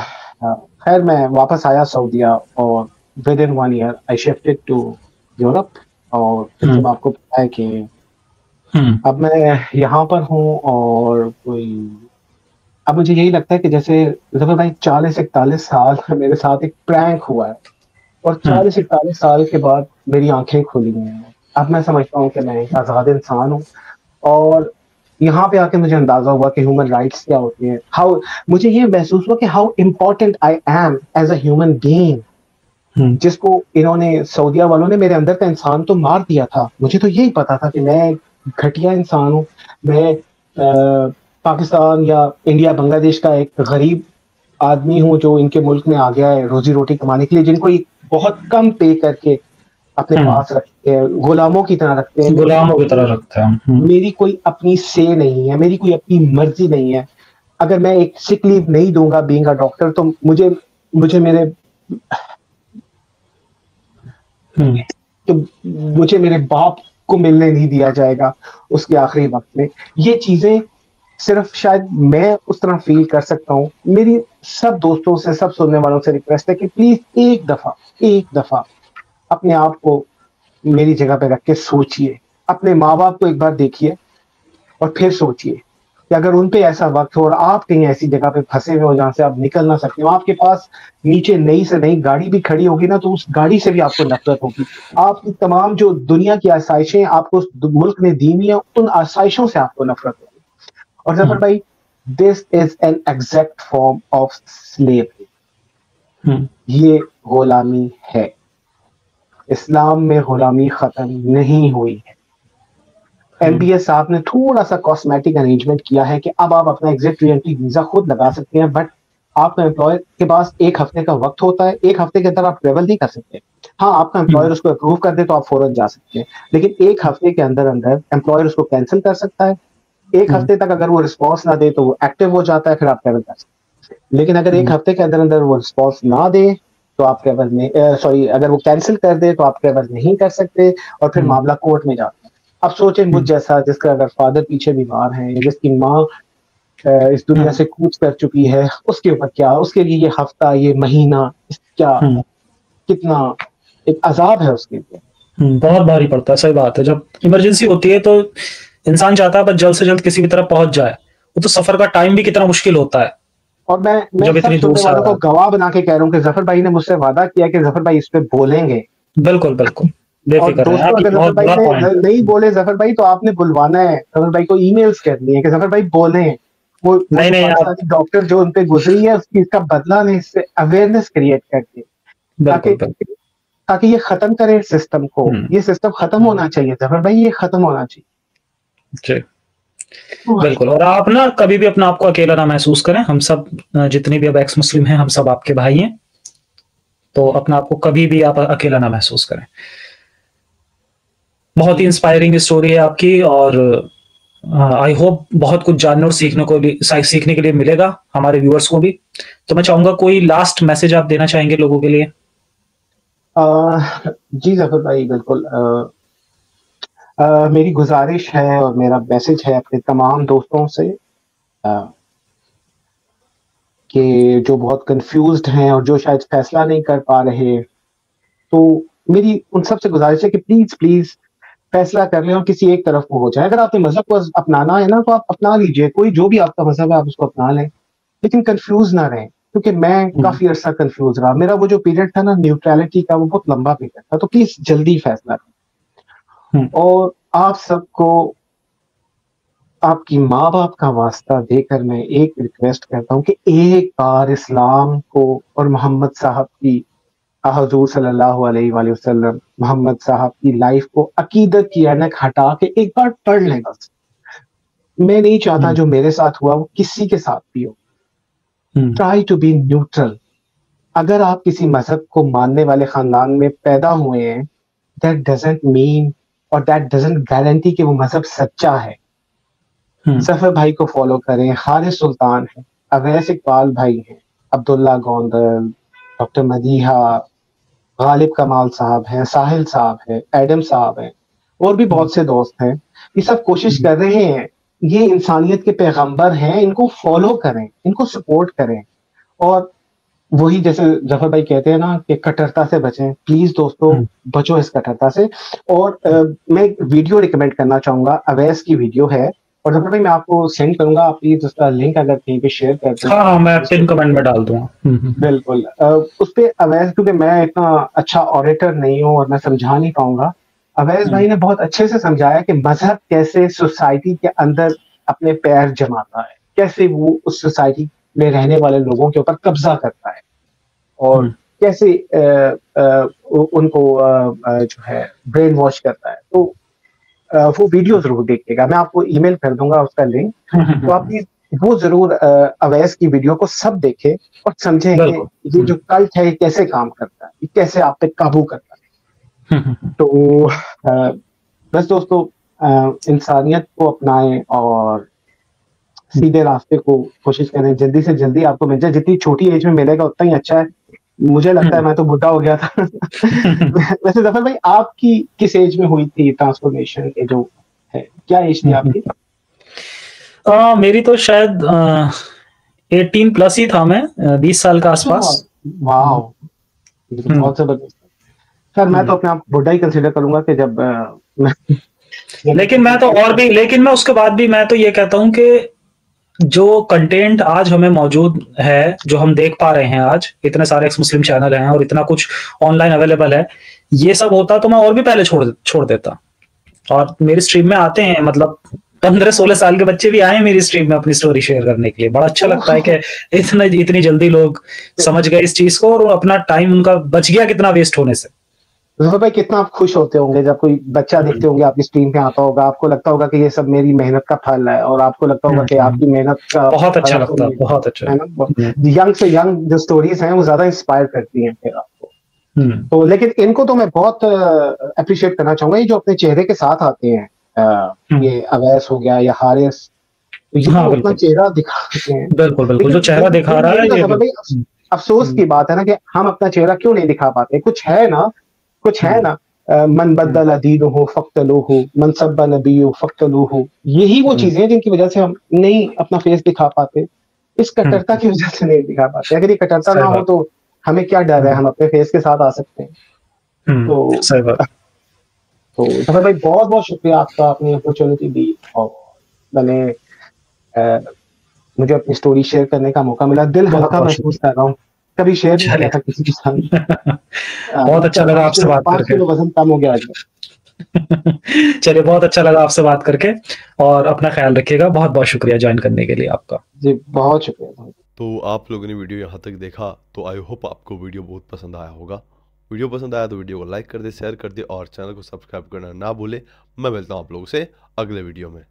खैर मैं वापस आया सऊदीया और within 1 year I shifted to Europe. और जब आपको पता है कि अब मैं यहाँ पर हूँ और अब मुझे यही लगता है कि जैसे जब भाई 40-41 साल मेरे साथ एक प्रैंक हुआ है और 40-41 साल के बाद मेरी आंखें खुली हैं। अब मैं समझता हूँ कि मैं एक आज़ाद इंसान हूँ और यहाँ पे आके मुझे अंदाजा हुआ कि ह्यूमन राइट्स क्या होती है। मुझे ये महसूस हुआ कि how important I am as a human being, जिसको इन्होंने, सऊदीया वालों ने मेरे अंदर का इंसान तो मार दिया था। मुझे तो यही पता था कि मैं घटिया इंसान हूँ, मैं पाकिस्तान या इंडिया बांग्लादेश का एक गरीब आदमी हूँ जो इनके मुल्क में आ गया है रोजी रोटी कमाने के लिए, जिनको बहुत कम पे करके अपने पास रखते हैं, गुलामों की तरह रखते हैं, गुलामों की तरह रखते हैं। मेरी कोई अपनी से नहीं है, मेरी कोई अपनी मर्जी नहीं है। अगर मैं एक सिक लीव नहीं दूंगा बीइंग अ डॉक्टर तो मुझे मेरे बाप को मिलने नहीं दिया जाएगा उसके आखिरी वक्त में। ये चीजें सिर्फ शायद मैं उस तरह फील कर सकता हूँ। मेरी सब दोस्तों से, सब सुनने वालों से रिक्वेस्ट है कि प्लीज एक दफा अपने आप को मेरी जगह पे रख के सोचिए, अपने माँ बाप को एक बार देखिए और फिर सोचिए कि अगर उन पे ऐसा वक्त हो और आप कहीं ऐसी जगह पे फंसे हुए हो जहां से आप निकल ना सकते हो, आपके पास नीचे नई से नई गाड़ी भी खड़ी होगी ना, तो उस गाड़ी से भी आपको नफरत होगी। आपकी तमाम जो दुनिया की आसाइशें आपको उस मुल्क ने दी हुई है, उन आसाइशों से आपको नफरत होगी। और जफर भाई, this is an exact form of slavery. ये गुलामी है। इस्लाम में गुलामी खत्म नहीं हुई है। MBS साहब ने थोड़ा सा कॉस्मेटिक अरेंजमेंट किया है कि अब आप अपना एग्जिट री एंट्री वीजा खुद लगा सकते हैं, बट आपका एम्प्लॉयर के पास 1 हफ्ते का वक्त होता है। 1 हफ्ते के अंदर आप ट्रेवल नहीं कर सकते। हाँ, आपका एम्प्लॉयर उसको अप्रूव कर दे तो आप फौरन जा सकते हैं, लेकिन 1 हफ्ते के अंदर अंदर एम्प्लॉयर उसको कैंसिल कर सकता है। 1 हफ्ते तक अगर वो रिस्पॉन्स ना दे तो वो एक्टिव हो जाता है, फिर आप ट्रेवल कर सकते हैं। लेकिन अगर 1 हफ्ते के अंदर अंदर वो रिस्पॉन्स ना दे तो आप ट्रेवल में अगर वो कैंसिल कर दे तो आप ट्रेवल नहीं कर सकते और फिर मामला कोर्ट में जाता है। अब सोचें मुझ जैसा, जिसका अगर फादर पीछे बीमार है, जिसकी माँ इस दुनिया से कूच कर चुकी है, उसके ऊपर क्या, उसके लिए ये हफ्ता, ये महीना, क्या कितना एक अजाब है उसके लिए। बहुत भारी पड़ता है। सही बात है। जब इमरजेंसी होती है तो इंसान चाहता है बस जल्द से जल्द किसी भी तरह पहुंच जाए। वो तो सफर का टाइम भी कितना मुश्किल होता है। और मैं सब सुनने वालों को गवाह बना के कह रहा हूँ कि जफर भाई ने मुझसे वादा किया कि जफर भाई इस पे बोलेंगे, बिल्कुल बिल्कुल, और बेफिक्र दोस्तों हैं आप, ये अगर जफर बहुत भाई बड़ा ने पॉइंट। नहीं बोले जफर भाई तो आपने बुलवाना है, जफर भाई को ईमेल्स करनी है कि जफर भाई बोले। वो नहीं जो नहीं आप, पाकिस्तानी डॉक्टर जो उन पे गुजरी है उसकी इसका बदला ने इससे अवेयरनेस क्रिएट करके, बिल्कुल ताकि बिल्कुल। ताकि ये खत्म करे सिस्टम को। ये सिस्टम खत्म होना चाहिए जफर भाई, ये खत्म होना चाहिए। जी तो बिल्कुल। और आप ना कभी भी अपना आपको अकेला ना महसूस करें, हम सब जितने भी अब एक्स मुस्लिम हैं हम सब आपके भाई हैं, तो अपना आपको कभी भी आप अकेला ना महसूस करें। बहुत ही इंस्पायरिंग स्टोरी है आपकी, और आई होप बहुत कुछ जानने और सीखने के लिए मिलेगा हमारे व्यूअर्स को भी। तो मैं चाहूंगा कोई लास्ट मैसेज आप देना चाहेंगे लोगों के लिए? जी जफर भाई बिल्कुल। मेरी गुजारिश है और मेरा मैसेज है अपने तमाम दोस्तों से कि जो बहुत कंफ्यूज्ड हैं और जो शायद फैसला नहीं कर पा रहे, तो मेरी उन सब से गुजारिश है कि प्लीज प्लीज फैसला कर लें और किसी एक तरफ को हो जाए। अगर आपने मजहब को अपनाना है ना तो आप अपना लीजिए, कोई जो भी आपका मजहब है आप उसको अपना लें, लेकिन कंफ्यूज ना रहें। क्योंकि मैं काफी अरसा कंफ्यूज रहा, मेरा वो जो पीरियड था ना न्यूट्रलिटी का, वो बहुत लंबा पीरियड था। तो प्लीज जल्दी फैसला करें। और आप सबको आपकी माँ बाप का वास्ता देकर मैं एक रिक्वेस्ट करता हूँ कि एक बार इस्लाम को और मोहम्मद साहब की, हुजूर सल्लल्लाहु अलैहि वसल्लम मोहम्मद साहब की लाइफ को अकीदत की ऐनक हटा के एक बार पढ़ लें बस। मैं नहीं चाहता जो मेरे साथ हुआ वो किसी के साथ भी हो। Try to be neutral. अगर आप किसी मजहब को मानने वाले खानदान में पैदा हुए हैं, दैट डजंट मीन और दैट डजंट गारंटी कि वो मजहब सच्चा है। सफर भाई को फॉलो करें, हारिस सुल्तान है, अवैस इकबाल भाई हैं, अब्दुल्ला गोंदल, डॉक्टर मदीहा, गालिब कमाल साहब हैं, साहिल साहब हैं, एडम साहब हैं, और भी बहुत से दोस्त हैं। ये सब कोशिश कर रहे हैं, ये इंसानियत के पैगंबर हैं, इनको फॉलो करें, इनको सपोर्ट करें। और वही जैसे जफर भाई कहते हैं ना कि कट्टरता से बचें। प्लीज दोस्तों बचो इस कट्टरता से। और मैं एक वीडियो रिकमेंड करना चाहूंगा, अवैस की वीडियो है, और जफर भाई मैं आपको सेंड करूंगा, आप प्लीज उसका लिंक अगर कहीं पे शेयर कर दें। हाँ मैं पिन कमेंट में डाल दूंगा। बिल्कुल। उस पे अवैस, क्योंकि मैं इतना अच्छा ऑडिटर नहीं हूँ और मैं समझा नहीं पाऊंगा, अवैस भाई ने बहुत अच्छे से समझाया कि मजहब कैसे सोसाइटी के अंदर अपने पैर जमाता है, कैसे वो उस सोसाइटी में रहने वाले लोगों के ऊपर कब्जा करता है, और कैसे उनको जो है ब्रेन वॉश करता है। तो वो वीडियो जरूर देखिएगा, मैं आपको ईमेल कर दूंगा उसका लिंक। तो आप वो जरूर अवैस की वीडियो को सब देखें और समझें कि ये जो कल्ट है ये कैसे काम करता है, ये कैसे आप पे काबू करता है। तो बस दोस्तों, इंसानियत को अपनाएं और सीधे रास्ते को कोशिश करें, जल्दी से जल्दी आपको मिल जाए। जितनी छोटी एज में मिलेगा उतना ही अच्छा है। मुझे लगता है मैं तो बुढ़ा हो गया था। वैसे जफर भाई आपकी किस एज में हुई थी ट्रांसफॉर्मेशन, ये जो है क्या एज थी आपकी? मेरी तो शायद 18 प्लस ही था मैं, 20 साल का आसपास। वाह, बहुत जबरदस्त। सर मैं तो अपने आप बुढ़ा ही कंसीडर करूंगा कि जब लेकिन मैं तो और भी, लेकिन मैं उसके बाद भी मैं तो ये कहता हूं कि जो कंटेंट आज हमें मौजूद है, जो हम देख पा रहे हैं आज, इतने सारे एक्स मुस्लिम चैनल हैं और इतना कुछ ऑनलाइन अवेलेबल है, ये सब होता तो मैं और भी पहले छोड़ देता। और मेरी स्ट्रीम में आते हैं, मतलब 15-16 साल के बच्चे भी आए मेरी स्ट्रीम में अपनी स्टोरी शेयर करने के लिए। बड़ा अच्छा लगता है कि इतनी जल्दी लोग समझ गए इस चीज को, और अपना टाइम उनका बच गया कितना वेस्ट होने से। जफर भाई कितना आप खुश होते होंगे जब कोई बच्चा देखते होंगे आपकी स्ट्रीम पे आता होगा, आपको लगता होगा कि ये सब मेरी मेहनत का फल है, और आपको लगता होगा कि आपकी मेहनत का बहुत अच्छा लगता है, बहुत अच्छा है ना। यंग से यंग जो स्टोरीज हैं वो ज्यादा इंस्पायर करती हैं फिर आपको। तो लेकिन इनको तो मैं बहुत अप्रिशिएट करना चाहूंगा, ये जो अपने चेहरे के साथ आते हैं, ये अवैस हो गया या हारिस, तो ये अपना चेहरा दिखाते हैं। बिल्कुल बिल्कुल, जो चेहरा दिखा रहा है ये अफसोस की बात है ना कि हम अपना चेहरा क्यों नहीं दिखा पाते। कुछ है ना मन बदल दीनुहु फक्तलूहु, मन सब्बा नबीयु फक्तलूहु, यही वो चीजें हैं जिनकी वजह से हम नहीं अपना फेस दिखा पाते, इस कट्टरता की वजह से नहीं दिखा पाते। अगर ये कट्टरता ना हो तो हमें क्या डर है, हम अपने फेस के साथ आ सकते हैं। तो सही बात। तो जफर भाई बहुत बहुत शुक्रिया आपका, अपनी अपॉर्चुनिटी दी और मैंने मुझे अपनी स्टोरी शेयर करने का मौका मिला। दिल हल्का महसूस कर रहा हूँ कभी शेयर नहीं किया था किसी के साथ। बहुत अच्छा लगा आपसे बात 5 करके। किलो वजन कम हो गया आज। चलिए, बहुत अच्छा लगा आपसे बात करके, और अपना ख्याल रखिएगा। बहुत बहुत शुक्रिया ज्वाइन करने के लिए आपका। जी बहुत शुक्रिया। तो आप लोगों ने वीडियो यहाँ तक देखा, तो आई होप आपको वीडियो बहुत पसंद आया होगा। वीडियो पसंद आया तो वीडियो को लाइक कर दे, शेयर कर दे और चैनल को सब्सक्राइब करना ना भूले। मैं मिलता हूँ आप लोगों से अगले वीडियो में।